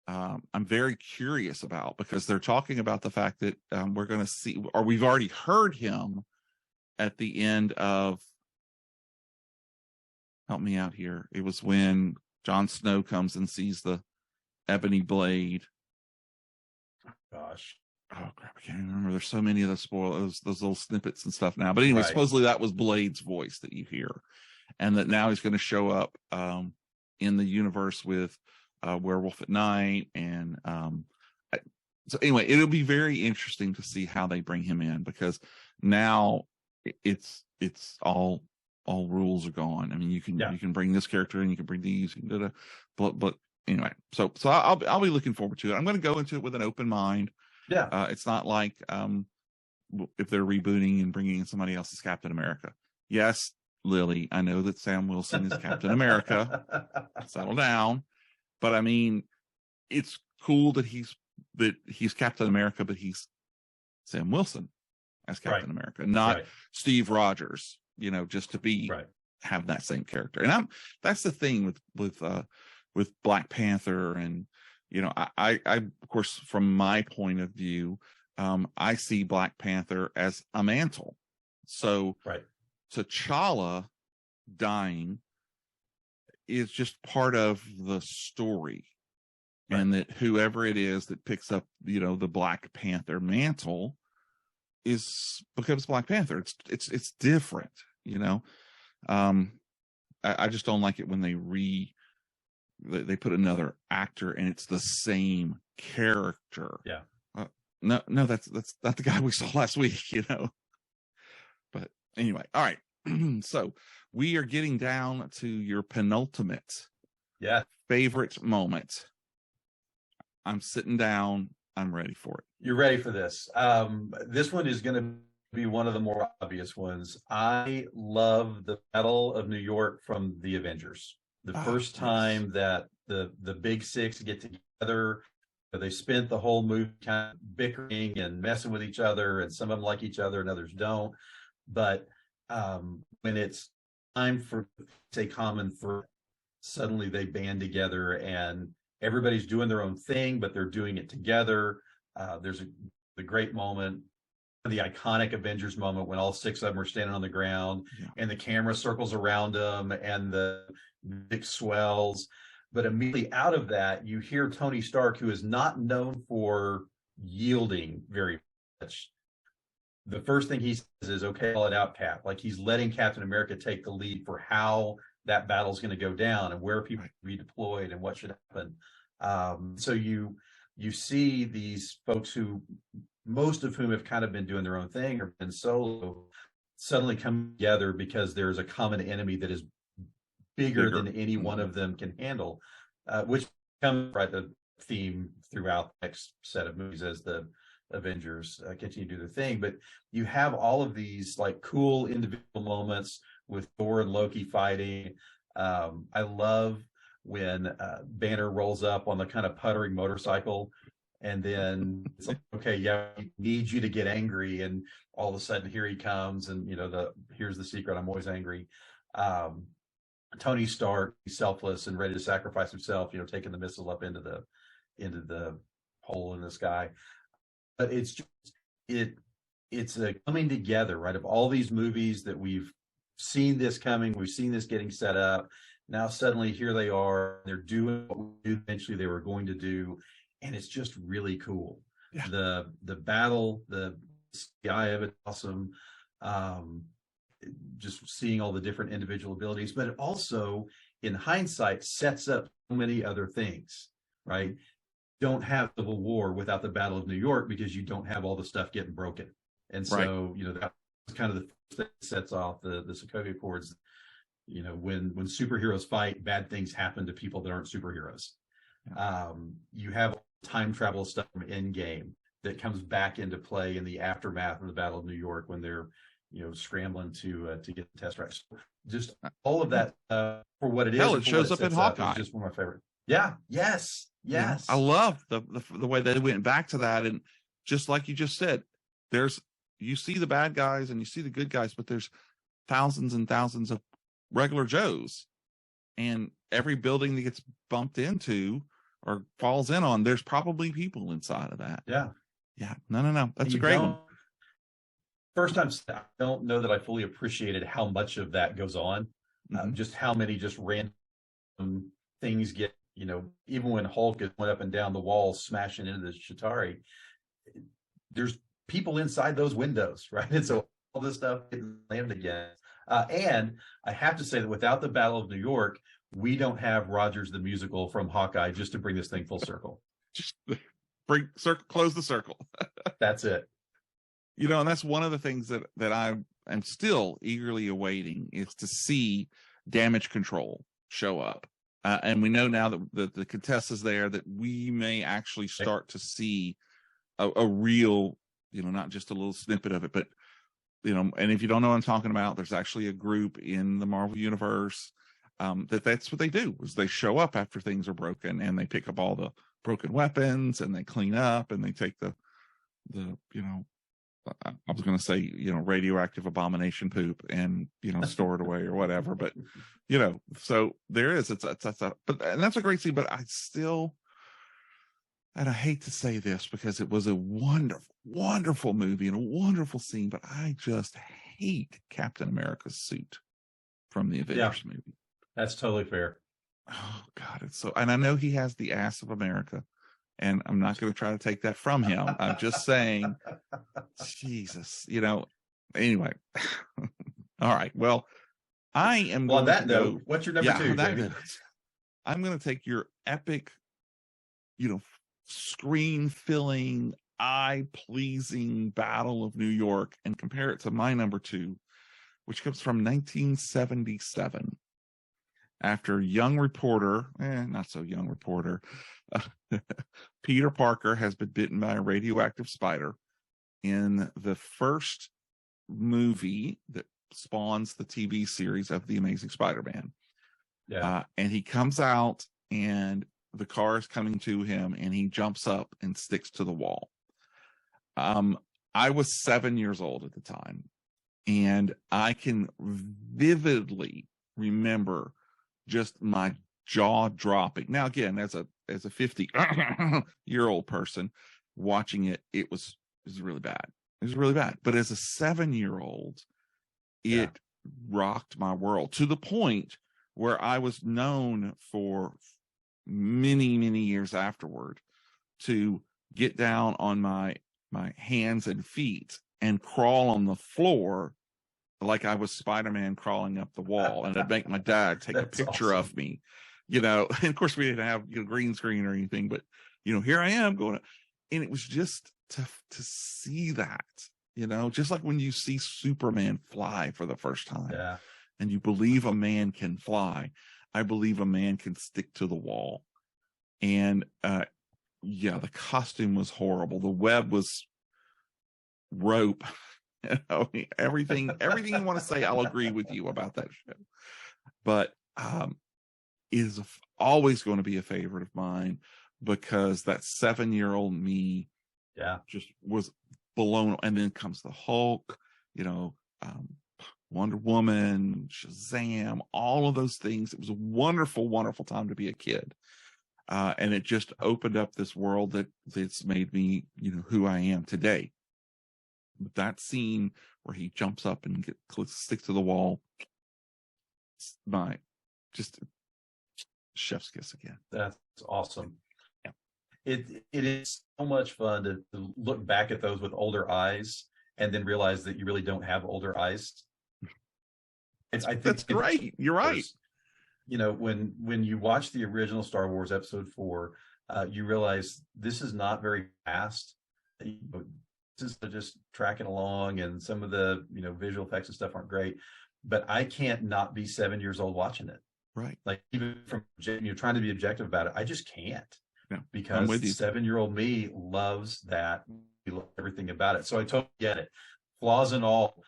I'm very curious about, because they're talking about the fact that we're going to see, or we've already heard him at the end of. Help me out here. It was when Jon Snow comes and sees the ebony blade. Gosh. Oh crap, I can't remember. There's so many of those those little snippets and stuff now. But anyway, Right. Supposedly that was Blade's voice that you hear. And that now he's going to show up in the universe with Werewolf at Night. And so anyway, it'll be very interesting to see how they bring him in, because now it's all rules are gone. I mean, you can bring this character and you can bring these, but anyway, so I'll be looking forward to it. I'm going to go into it with an open mind. Yeah. It's not like if they're rebooting and bringing in somebody else as Captain America. Yes, Lily, I know that Sam Wilson is Captain America. Settle down. But I mean, it's cool that he's Captain America, but he's Sam Wilson as Captain America, not Steve Rogers, just to be have that same character. And that's the thing with Black Panther. And I of course, from my point of view, I see Black Panther as a mantle. So T'Challa dying is just part of the story. And that whoever it is that picks up, the Black Panther mantle becomes Black Panther. It's different, I just don't like it when they put another actor and it's the same character. Yeah. No, that's not the guy we saw last week, But anyway, all right. So we are getting down to your penultimate favorite moment. I'm sitting down. I'm ready for it. You're ready for this. This one is going to be one of the more obvious ones. I love the Battle of New York from the Avengers. The first time that the big six get together, they spent the whole movie kind of bickering and messing with each other, and some of them like each other and others don't. But when it's time for a common threat, suddenly they band together and everybody's doing their own thing, but they're doing it together. There's the great moment, the iconic Avengers moment when all six of them are standing on the ground and the camera circles around them and the big swells. But immediately out of that, you hear Tony Stark, who is not known for yielding very much. The first thing he says is, okay, call it out, Cap. Like, he's letting Captain America take the lead for how that battle's going to go down and where people be deployed and what should happen. So you see these folks who, most of whom have kind of been doing their own thing or been solo, suddenly come together because there's a common enemy that is bigger than any one of them can handle, which becomes the theme throughout the next set of movies as the Avengers continue to do their thing. But you have all of these like cool individual moments with Thor and Loki fighting. I love when Banner rolls up on the kind of puttering motorcycle, and then it's like, okay, yeah, we need you to get angry, and all of a sudden here he comes, and here's the secret, I'm always angry. Tony Stark, he's selfless and ready to sacrifice himself, taking the missile up into the hole in the sky. But it's a coming together, right, of all these movies that we've seen this coming, we've seen this getting set up. Now suddenly here they are, they're doing what we knew eventually they were going to do, and it's just really cool. Yeah. The battle, the CGI of it, awesome. Just seeing all the different individual abilities, but it also, in hindsight, sets up so many other things, right? Don't have Civil War without the Battle of New York because you don't have all the stuff getting broken. And so, that's kind of the first thing that sets off the Sokovia Accords. When superheroes fight, bad things happen to people that aren't superheroes. You have time travel stuff from Endgame that comes back into play in the aftermath of the Battle of New York when they're scrambling to get the test right. So just all of that for what it is. Hell, it shows up in Hawkeye. It's just one of my favorite. Yeah. Yes. I love the way they went back to that, and just like you just said, you see the bad guys and you see the good guys, but there's thousands and thousands of regular Joes, and every building that gets bumped into or falls in on, there's probably people inside of that. Yeah. No. That's a great one. First time, I don't know that I fully appreciated how much of that goes on. Just how many just random things get, even when Hulk went up and down the walls smashing into the Chitauri, there's people inside those windows, right? And so all this stuff getting slammed again. And I have to say that without the Battle of New York, we don't have Rogers the Musical from Hawkeye, just to bring this thing full circle. Just close the circle. That's it. And that's one of the things that I am still eagerly awaiting, is to see Damage Control show up. And we know now that the Contessa's there, that we may actually start to see a real, not just a little snippet of it, but, and if you don't know what I'm talking about, there's actually a group in the Marvel Universe that's what they do, is they show up after things are broken, and they pick up all the broken weapons, and they clean up, and they take the I was going to say, radioactive abomination poop and, store it away or whatever. But, so there is, and that's a great scene, but and I hate to say this because it was a wonderful, wonderful movie and a wonderful scene, but I just hate Captain America's suit from the Avengers movie. That's totally fair. Oh God, and I know he has the ass of America, and I'm not going to try to take that from him. I'm just saying, Jesus, anyway. All right. Well, I am going on that to note, what's your number two, David? I'm going to take your epic, screen-filling, eye-pleasing Battle of New York and compare it to my number two, which comes from 1977. After young reporter, not so young reporter, Peter Parker has been bitten by a radioactive spider in the first movie that spawns the TV series of The Amazing Spider-Man. Yeah. And he comes out, and the car is coming to him, and he jumps up and sticks to the wall. I was 7 years old at the time, and I can vividly remember just my jaw dropping. Now, again, as a 50-year-old person watching it, it was really bad. It was really bad. But as a 7-year-old, it rocked my world to the point where I was known for many, many years afterward to get down on my hands and feet and crawl on the floor like I was Spider-Man crawling up the wall, and I'd make my dad take a picture of me, and of course we didn't have green screen or anything, but here I am going, and it was just to see that, just like when you see Superman fly for the first time, and you believe a man can fly. I believe a man can stick to the wall. And the costume was horrible. The web was rope. Everything you want to say, I'll agree with you about that show. But is always going to be a favorite of mine, because that 7-year-old me just was blown. And then comes the Hulk, Wonder Woman, Shazam, all of those things. It was a wonderful, wonderful time to be a kid. And it just opened up this world that's made me, who I am today. But that scene where he jumps up and sticks to the wall, just chef's kiss again. That's awesome. Yeah. It is so much fun to look back at those with older eyes and then realize that you really don't have older eyes. I think that's great. You're right. When you watch the original Star Wars Episode 4, you realize this is not very fast. This is just tracking along, and some of the visual effects and stuff aren't great. But I can't not be 7 years old watching it. Right. Like, even from trying to be objective about it, I just can't. Yeah, because 7-year-old me loves that. We love everything about it. So I totally get it. Flaws and all,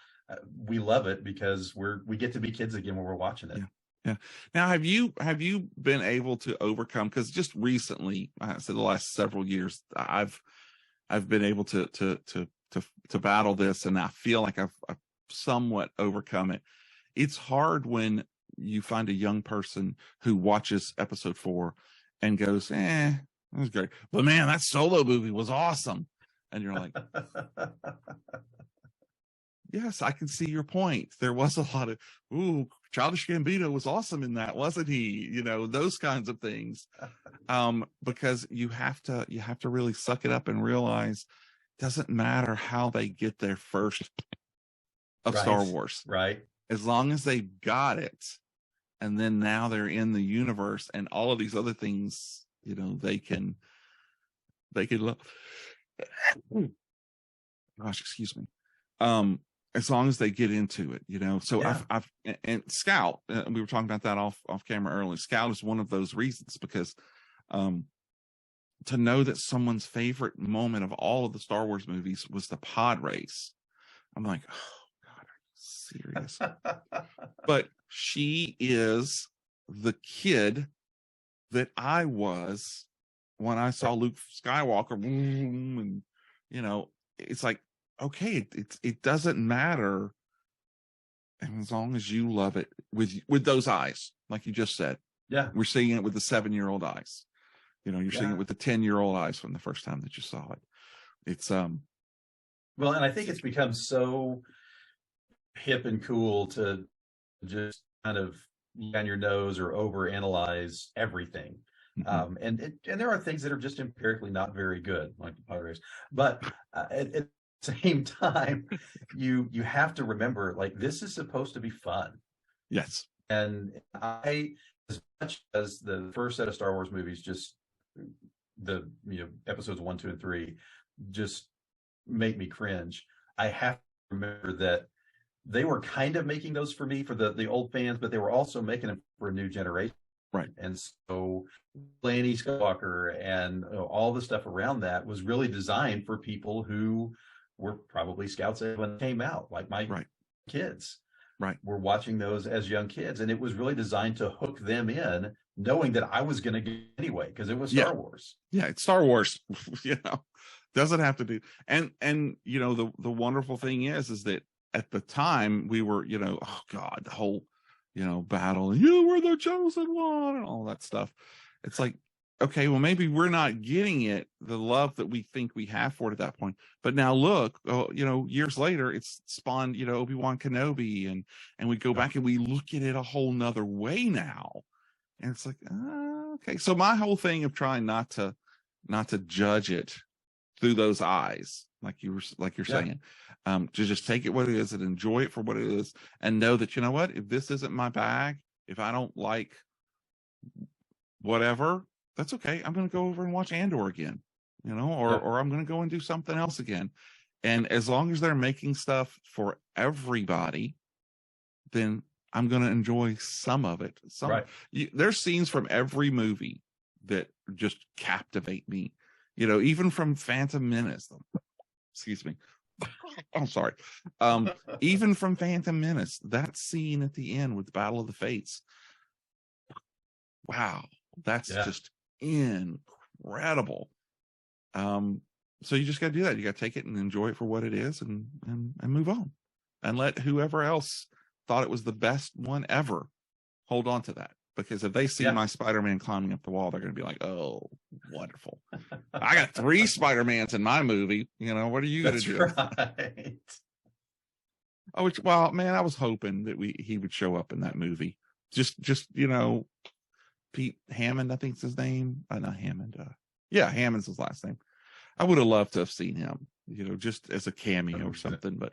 we love it because we get to be kids again when we're watching it. Yeah. Now, have you been able to overcome? Because just recently, I said the last several years, I've been able to battle this, and I feel like I've somewhat overcome it. It's hard when you find a young person who watches Episode 4 and goes, that was great, but man, that Solo movie was awesome. And you're like, yes, I can see your point. There was a lot of, Childish Gambino was awesome in that, wasn't he? Those kinds of things. Because you have to really suck it up and realize it doesn't matter how they get there first of Star Wars. Right. As long as they got it, and then now they're in the universe and all of these other things, they can love. Gosh, excuse me. As long as they get into it, so I've and Scout, we were talking about that off camera earlier. Scout is one of those reasons, because to know that someone's favorite moment of all of the Star Wars movies was the pod race, I'm like, oh God, are you serious? But she is the kid that I was when I saw Luke Skywalker, and it's like, okay, it doesn't matter, and as long as you love it with those eyes, like you just said. Yeah, we're seeing it with the 7-year-old eyes. You're seeing it with the 10-year-old eyes from the first time that you saw it. It's well, and I think it's become so hip and cool to just kind of look on your nose or overanalyze everything. Mm-hmm. And there are things that are just empirically not very good, like the pod race. But at the same time, you have to remember, like, this is supposed to be fun. Yes. And as much as the first set of Star Wars movies, just the episodes 1, 2, and 3, just make me cringe, I have to remember that they were kind of making those for me, for the old fans, but they were also making them for a new generation. Right. And so Lanny Skywalker and all the stuff around that was really designed for people who were probably Scouts when it came out, like my kids. Right. Were watching those as young kids, and it was really designed to hook them in, knowing that I was going to get anyway, because it was Star Wars. Yeah, it's Star Wars. Doesn't have to do. And the wonderful thing is that at the time we were, oh God, the whole battle, you were the chosen one and all that stuff. It's like, okay, well, maybe we're not getting the love that we think we have for it at that point. But now look, years later, it's spawned, Obi-Wan Kenobi, and we go back and we look at it a whole nother way now. And it's like, okay. So my whole thing of trying not to judge it through those eyes, like you're saying, to just take it what it is and enjoy it for what it is, and know that, you know what, if this isn't my bag, if I don't like whatever, that's okay. I'm going to go over and watch Andor again, or I'm going to go and do something else again. And as long as they're making stuff for everybody, then I'm going to enjoy some of it. There's scenes from every movie that just captivate me, even from Phantom Menace. Excuse me. I'm sorry. Even from Phantom Menace, that scene at the end with the Battle of the Fates. Wow. That's just incredible. So you just got to do that. You got to take it and enjoy it for what it is, and move on, and let whoever else thought it was the best one ever hold on to that. Because if they see my Spider-Man climbing up the wall, they're going to be like, "Oh, wonderful! I got 3 Spider-Mans in my movie. What are you going to do?" Right. Well, man, I was hoping that he would show up in that movie. Just Pete Hammond, I think is his name. Not Hammond. Hammond's his last name. I would have loved to have seen him, just as a cameo or something. But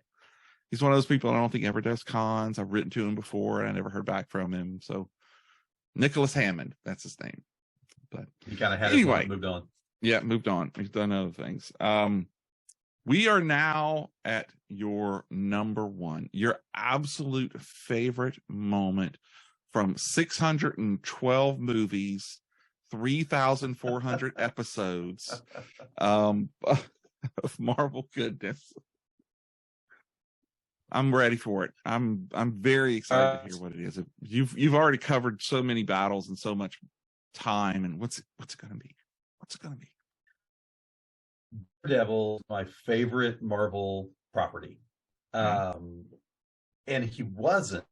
he's one of those people I don't think ever does cons. I've written to him before, and I never heard back from him. So Nicholas Hammond, that's his name. But he kind of had anyway, moved on. Yeah, moved on. He's done other things. We are now at your number one, your absolute favorite moment from 612 movies, 3,400 episodes of Marvel goodness. I'm ready for it. I'm very excited to hear what it is. You've already covered so many battles and so much time. And what's it going to be? What's it going to be? Daredevil, my favorite Marvel property, and he wasn't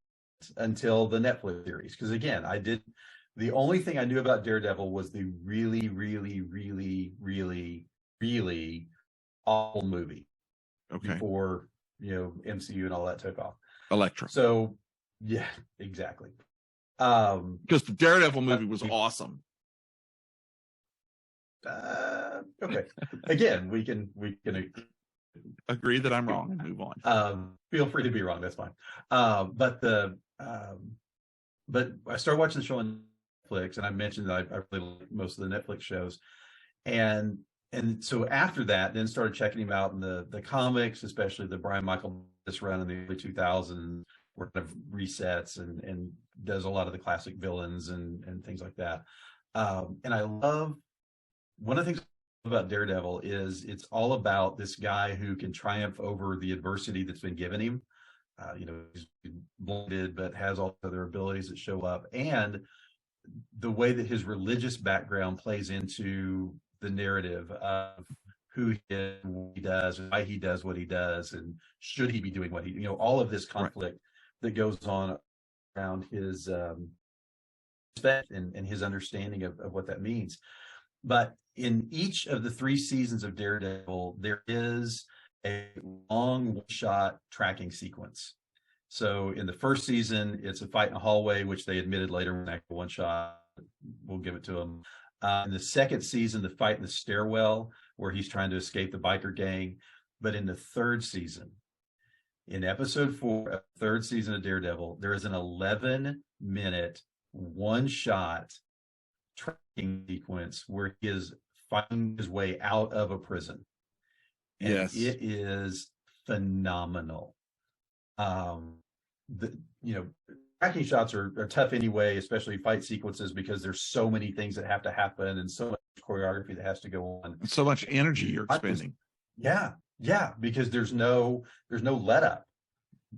until the Netflix series. Because again, the only thing I knew about Daredevil was the really, really, really, really, really awful movie. Okay. Before MCU and all that took off. Elektra. So yeah, exactly. Because the Daredevil movie was awesome. Okay. Again, we can agree that I'm wrong and move on. Feel free to be wrong. That's fine. But I started watching the show on Netflix, and I mentioned that I really like most of the Netflix shows, and so after that, then started checking him out in the comics, especially the Brian Michael Bendis run in the early 2000s, where kind of resets and does a lot of the classic villains and things like that. And I love one of the things about Daredevil is it's all about this guy who can triumph over the adversity that's been given him. He's blinded, but has all the other abilities that show up, and the way that his religious background plays into the narrative of who he is, what he does, why he does what he does, and should he be doing what he, all of this conflict that goes on around his respect and his understanding of what that means. But in each of the 3 seasons of Daredevil, there is a long shot tracking sequence. So in the first season, it's a fight in a hallway, which they admitted later when actual one shot. We'll give it to them. In the second season, the fight in the stairwell, where he's trying to escape the biker gang. But in the third season, in episode 4 of the third season of Daredevil, there is an 11-minute one-shot tracking sequence where he is fighting his way out of a prison. And yes, it is phenomenal. Tracking shots are tough anyway, especially fight sequences, because there's so many things that have to happen and so much choreography that has to go on. So much energy you're expending. Yeah, because there's no let up.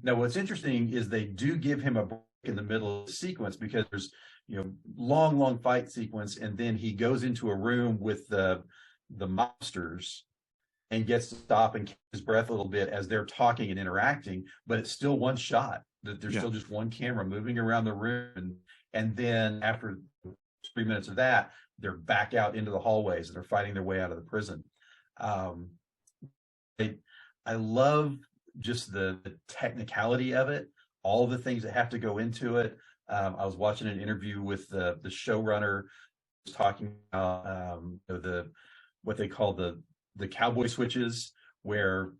Now, what's interesting is they do give him a break in the middle of the sequence, because there's long fight sequence, and then he goes into a room with the mobsters and gets to stop and catch his breath a little bit as they're talking and interacting, but it's still one shot. That there's still just one camera moving around the room, and then after 3 minutes of that, they're back out into the hallways and they're fighting their way out of the prison. I love just the technicality of it, all the things that have to go into it. I was watching an interview with the showrunner, was talking about what they call the cowboy switches, where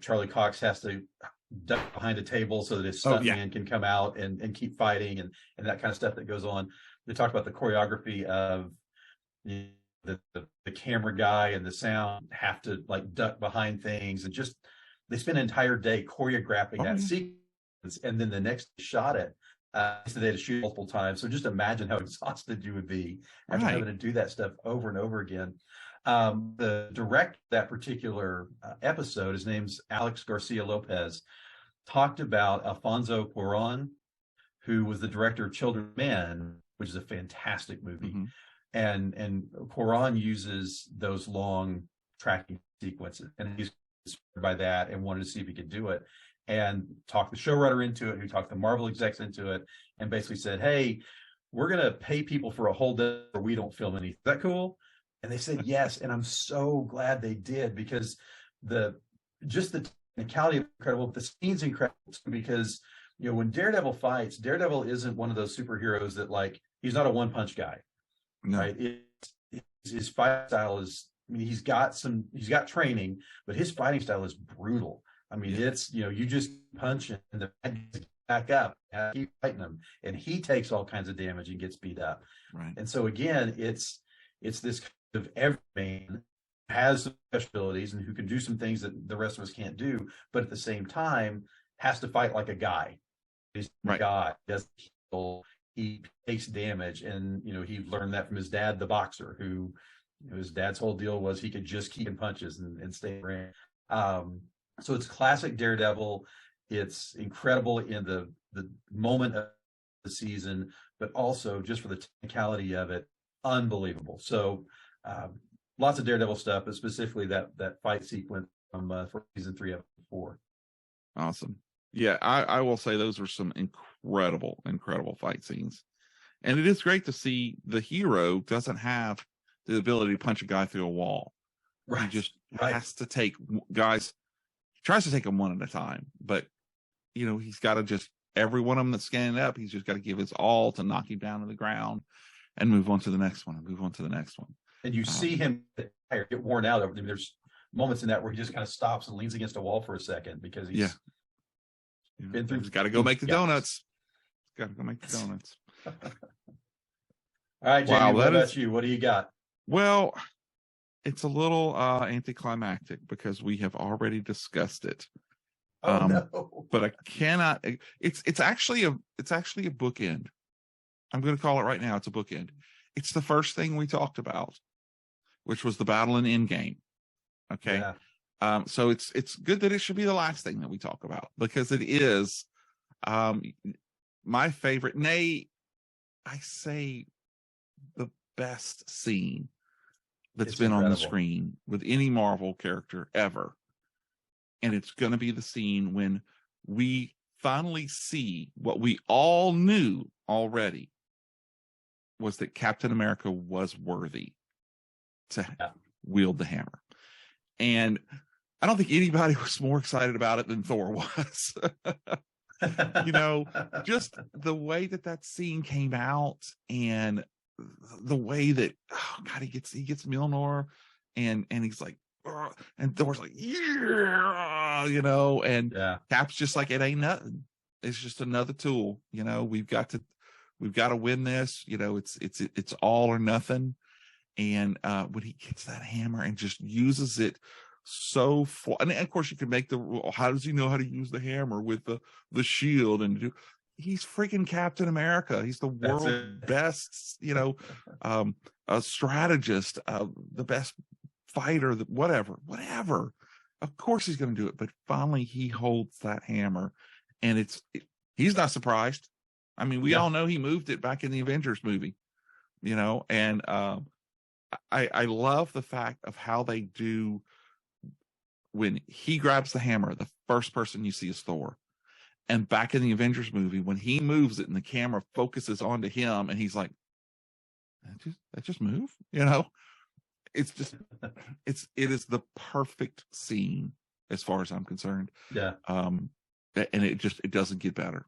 Charlie Cox has to duck behind a table so that his stuntman can come out and keep fighting, and that kind of stuff that goes on. They talked about the choreography of the camera guy and the sound have to like duck behind things, and just they spend an entire day choreographing that sequence, and then the next shot it. So they had to shoot multiple times. So just imagine how exhausted you would be after having to do that stuff over and over again. The director of that particular episode, his name's Alex Garcia Lopez, talked about Alfonso Cuarón, who was the director of Children of Men, which is a fantastic movie. Mm-hmm. And Cuarón uses those long tracking sequences, and he's inspired by that and wanted to see if he could do it, and talked the showrunner into it, who talked the Marvel execs into it, and basically said, hey, we're going to pay people for a whole day where we don't film anything. Is that cool? And they said yes, and I'm so glad they did, because the technicality is incredible, but the scene's incredible because when Daredevil fights, Daredevil isn't one of those superheroes that, like, he's not a one-punch guy, right? His fight style is, he's got training, but his fighting style is brutal. I mean, it's, you just punch and the bad guys back up and keep fighting him, and he takes all kinds of damage and gets beat up. Right. And so again, it's this kind of every man has some special abilities and who can do some things that the rest of us can't do, but at the same time has to fight like a guy. He's a guy, he doesn't heal, he takes damage, and he learned that from his dad, the boxer, who his dad's whole deal was he could just keep in punches and stay around. So it's classic Daredevil. It's incredible in the moment of the season, but also just for the technicality of it, unbelievable. So lots of Daredevil stuff, but specifically that fight sequence from season 3 of 4. Awesome. Yeah, I will say those were some incredible fight scenes. And it is great to see the hero doesn't have the ability to punch a guy through a wall. Right. He just has to take guys. Tries to take them one at a time, but he's got to just, every one of them that's standing up, he's just got to give his all to knock him down to the ground and move on to the next one and move on to the next one. And you see him get worn out. There's moments in that where he just kind of stops and leans against a wall for a second because he's been through. He's got to go make the donuts. Got to go make the donuts. All right, Jamie, what about you? What do you got? Well, it's a little anticlimactic because we have already discussed it. No. But I cannot. It's actually a bookend. I'm going to call it right now. It's a bookend. It's the first thing we talked about, which was the battle in Endgame. Okay. Yeah. So it's good that it should be the last thing that we talk about, because it is my favorite. Nay, I say the best scene that's been on the screen with any Marvel character ever. And it's going to be the scene when we finally see what we all knew already, was that Captain America was worthy to wield the hammer. And I don't think anybody was more excited about it than Thor was. Just the way that scene came out, and the way that, oh God, he gets Mjolnir, and he's like, and Thor's like, and Cap's just like, it ain't nothing. It's just another tool. We've got to win this. It's all or nothing. And when he gets that hammer and just uses it and of course you can make the rule, how does he know how to use the hammer with the shield? And he's freaking Captain America. He's the world's best, a strategist, the best fighter, whatever. Of course he's going to do it. But finally he holds that hammer, and he's not surprised. I mean, we all know he moved it back in the Avengers movie, and I love the fact of how they do, when he grabs the hammer, the first person you see is Thor. And back in the Avengers movie, when he moves it and the camera focuses onto him, and he's like, that just move, It's just, it is the perfect scene as far as I'm concerned. Yeah. And it doesn't get better.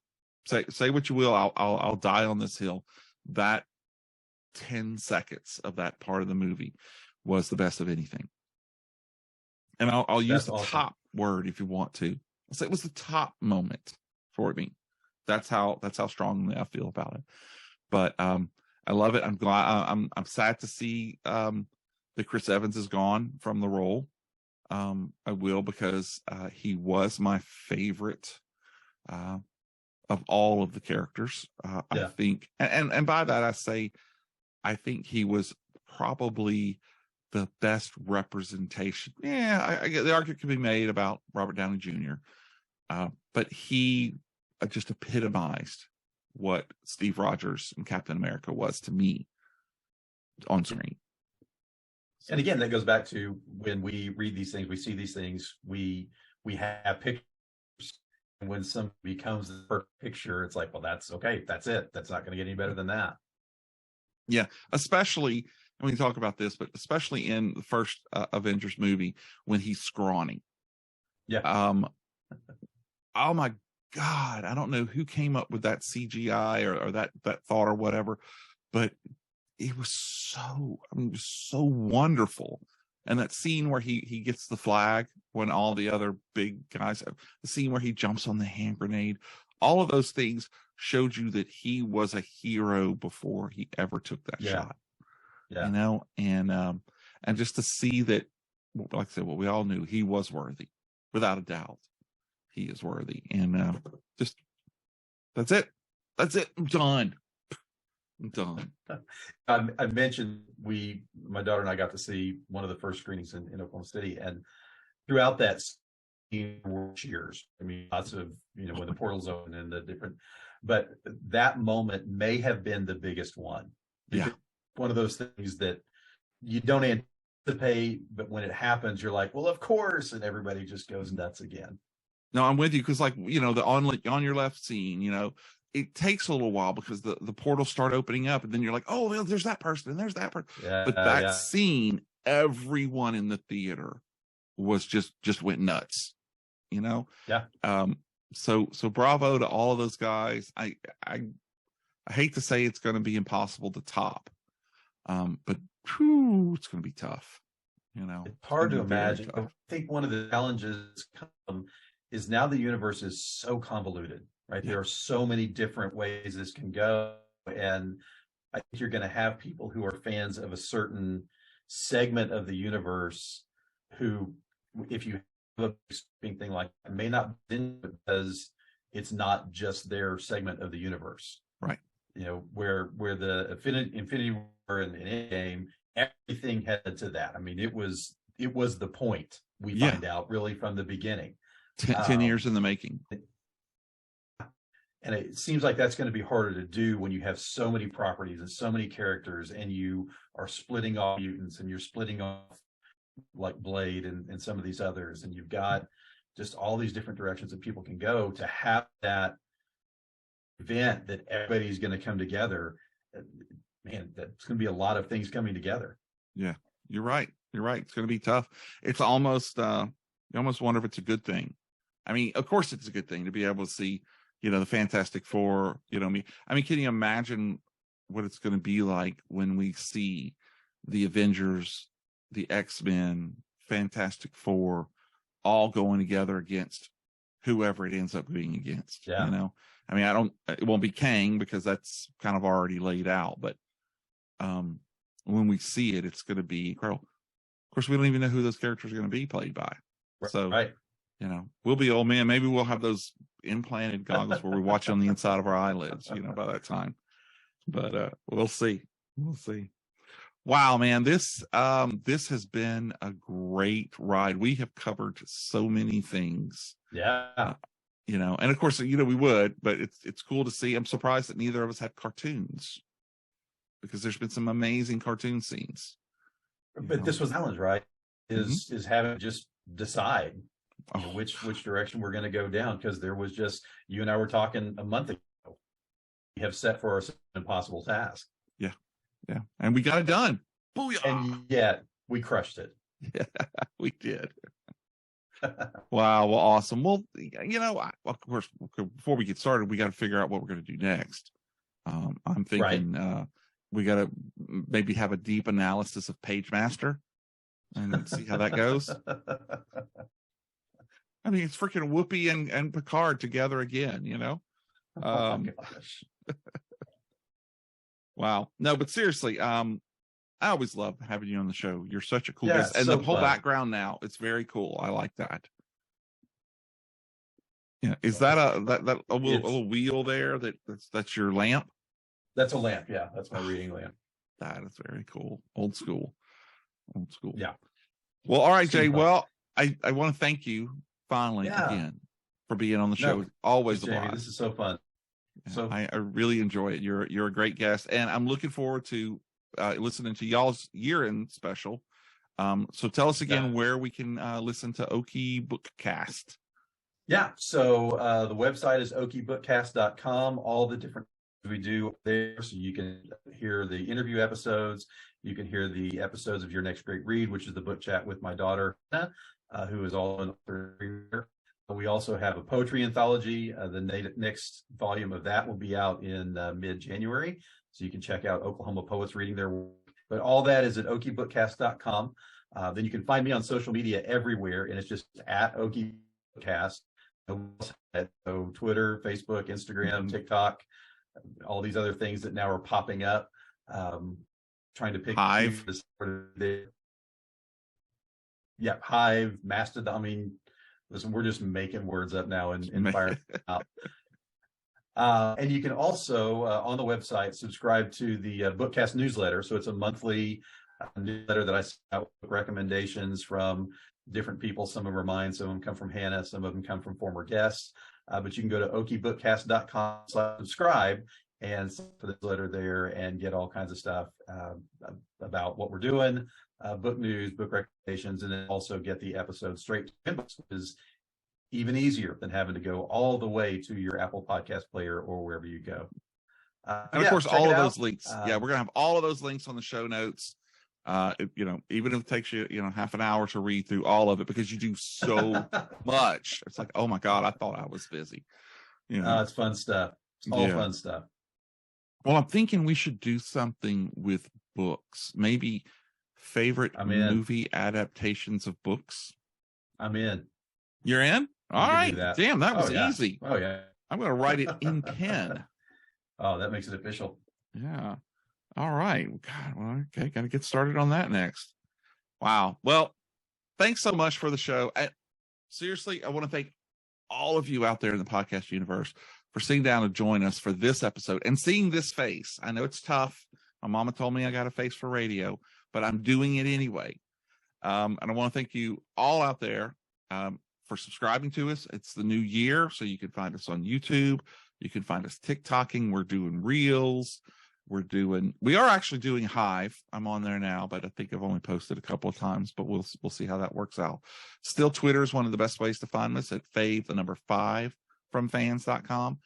say what you will, I'll die on this hill. That 10 seconds of that part of the movie was the best of anything. And I'll use the awesome. top word if you want to. I'll say it was the top moment for me. That's how strongly I feel about it. But I love it. I'm glad. I'm sad to see that Chris Evans is gone from the role. I will, because he was my favorite of all of the characters. I think, and by that I say, I think he was probably the best representation. Yeah, I get the argument can be made about Robert Downey Jr., but he just epitomized what Steve Rogers and Captain America was to me on screen. And again, that goes back to when we read these things, we see these things, we have pictures, and when something becomes the perfect picture, it's like, well, that's okay, that's it. That's not going to get any better than that. Yeah, especially, and we can talk about this, but especially in the first Avengers movie when he's scrawny. Yeah. Oh my God, I don't know who came up with that CGI or that thought or whatever, but it was so wonderful. And that scene where he gets the flag when all the other big guys have, the scene where he jumps on the hand grenade, all of those things showed you that he was a hero before he ever took that shot. Yeah. You know, and just to see that, like I said, what we all knew, he was worthy, without a doubt. He is worthy. And just, that's it. I'm done. I mentioned my daughter and I got to see one of the first screenings in Oklahoma City, and throughout that were cheers. I mean, lots of, when the portals open and the different, but that moment may have been the biggest one. Yeah. One of those things that you don't anticipate, but when it happens, you're like, well, of course. And everybody just goes nuts again. No, I'm with you. Cause like, the on your left scene, it takes a little while because the portals start opening up, and then you're like, oh, well, there's that person and there's that person. Yeah, but that scene, everyone in the theater was just went nuts, Yeah. So bravo to all of those guys. I hate to say it's going to be impossible to top, but it's going to be tough. It's hard to imagine. I think one of the challenges is now the universe is so convoluted, right? Yeah. There are so many different ways this can go. And I think you're going to have people who are fans of a certain segment of the universe who, if you have a thing like that, may not be, because it's not just their segment of the universe. Right. Where the Infinity War and Endgame, everything headed to that. I mean, it was the point, we find out really from the beginning. 10 years in the making. And it seems like that's going to be harder to do when you have so many properties and so many characters, and you are splitting off mutants, and you're splitting off like Blade and some of these others, and you've got just all these different directions that people can go. To have that event that everybody's going to come together, man, that's going to be a lot of things coming together. Yeah, you're right. It's going to be tough. It's almost, you almost wonder if it's a good thing. I mean, of course it's a good thing to be able to see, the Fantastic Four, I mean, can you imagine what it's going to be like when we see the Avengers, the X-Men, Fantastic Four, all going together against whoever it ends up being against? Yeah. I mean, it won't be Kang because that's kind of already laid out, but when we see it, it's going to be incredible. Of course, we don't even know who those characters are going to be played by. So, right. We'll be old man. Maybe we'll have those implanted goggles where we watch on the inside of our eyelids, by that time. But we'll see. Wow, man, this has been a great ride. We have covered so many things. Yeah. And of course, we would, but it's cool to see. I'm surprised that neither of us had cartoons, because there's been some amazing cartoon scenes. But this was challenge, right? Is having to just decide which direction we're going to go down, because there was just, you and I were talking a month ago, we have set for ourselves an impossible task. Yeah, and we got it done. Booyah! And yet we crushed it. Yeah, we did. Wow. Well, awesome. Well, of course, before we get started, we got to figure out what we're going to do next. I'm thinking we got to maybe have a deep analysis of PageMaster and see how that goes. I mean, it's freaking Whoopi and Picard together again, Oh my gosh. Wow. No, but seriously, I always love having you on the show. You're such a cool Yeah, guest. And so the whole fun. background now, it's very cool. I like that. Yeah. Is that a little wheel there that's your lamp? That's a lamp. Yeah, that's my reading lamp. That is very cool. Old school. Yeah. Well, all right, Jay. Super. Well, I want to thank you finally again for being on the show. Always a blast. This is so fun. So I really enjoy it. You're a great guest, and I'm looking forward to listening to y'all's year-end special. So tell us again where we can listen to Okie Book Cast. Yeah. So the website is okiebookcast.com. All the different we do there, so you can hear the interview episodes. You can hear the episodes of Your Next Great Read, which is the book chat with my daughter, who is all an author. We also have a poetry anthology. The next volume of that will be out in mid-January, so you can check out Oklahoma poets reading their work. But all that is at okiebookcast.com. Then you can find me on social media everywhere, and it's just at Okie Bookcast. So Twitter, Facebook, Instagram, TikTok, all these other things that now are popping up. Trying to pick Hive. Hive, Mastodon. I mean, listen, we're just making words up now and fire out. And you can also on the website subscribe to the Bookcast newsletter. So it's a monthly newsletter that I send out with recommendations from different people. Some of them are mine, some of them come from Hannah, some of them come from former guests. But you can go to okiebookcast.com/subscribe and for the letter there and get all kinds of stuff about what we're doing, book news, book recommendations, and then also get the episode straight to inbox, which is even easier than having to go all the way to your Apple Podcast player or wherever you go. And of course, all of those links. We're going to have all of those links on the show notes. Even if it takes you, half an hour to read through all of it, because you do so much. It's like, oh my God, I thought I was busy. It's fun stuff. It's all fun stuff. Well, I'm thinking we should do something with books. Maybe favorite movie adaptations of books. I'm in. You're in? All right. Damn, that was easy. Oh, yeah. I'm going to write it in pen. Oh, that makes it official. Yeah. All right. God, well, okay. Got to get started on that next. Wow. Well, thanks so much for the show. Seriously, I want to thank all of you out there in the podcast universe for sitting down to join us for this episode and seeing this face. I know it's tough. My mama told me I got a face for radio, but I'm doing it anyway. And I want to thank you all out there for subscribing to us. It's the new year, so you can find us on YouTube. You can find us TikToking. We're doing reels. We are actually doing Hive. I'm on there now, but I think I've only posted a couple of times, but we'll see how that works out. Still, Twitter is one of the best ways to find us at Fave, the number 5 from fans.com.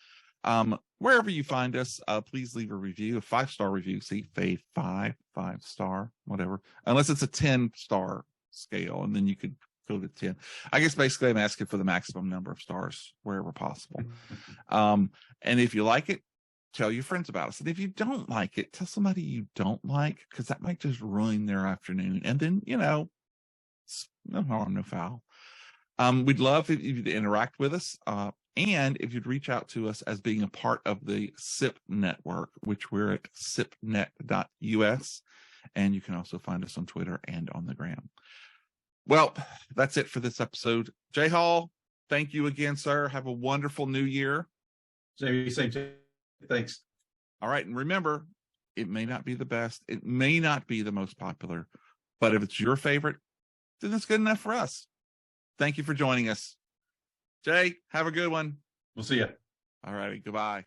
Wherever you find us, please leave a review, a 5-star review. See, Fave 5-star, whatever, unless it's a 10-star scale, and then you could go to 10. I guess basically I'm asking for the maximum number of stars wherever possible. And if you like it, tell your friends about us. And if you don't like it, tell somebody you don't like, because that might just ruin their afternoon. And then, no harm, no foul. We'd love if you'd interact with us. And if you'd reach out to us as being a part of the SIP network, which we're at sipnet.us. And you can also find us on Twitter and on the gram. Well, that's it for this episode. Jay Hall, thank you again, sir. Have a wonderful new year. Same to you. Thanks. All right. And remember, it may not be the best. It may not be the most popular, but if it's your favorite, then it's good enough for us. Thank you for joining us. Jay, have a good one. We'll see you. All righty. Goodbye.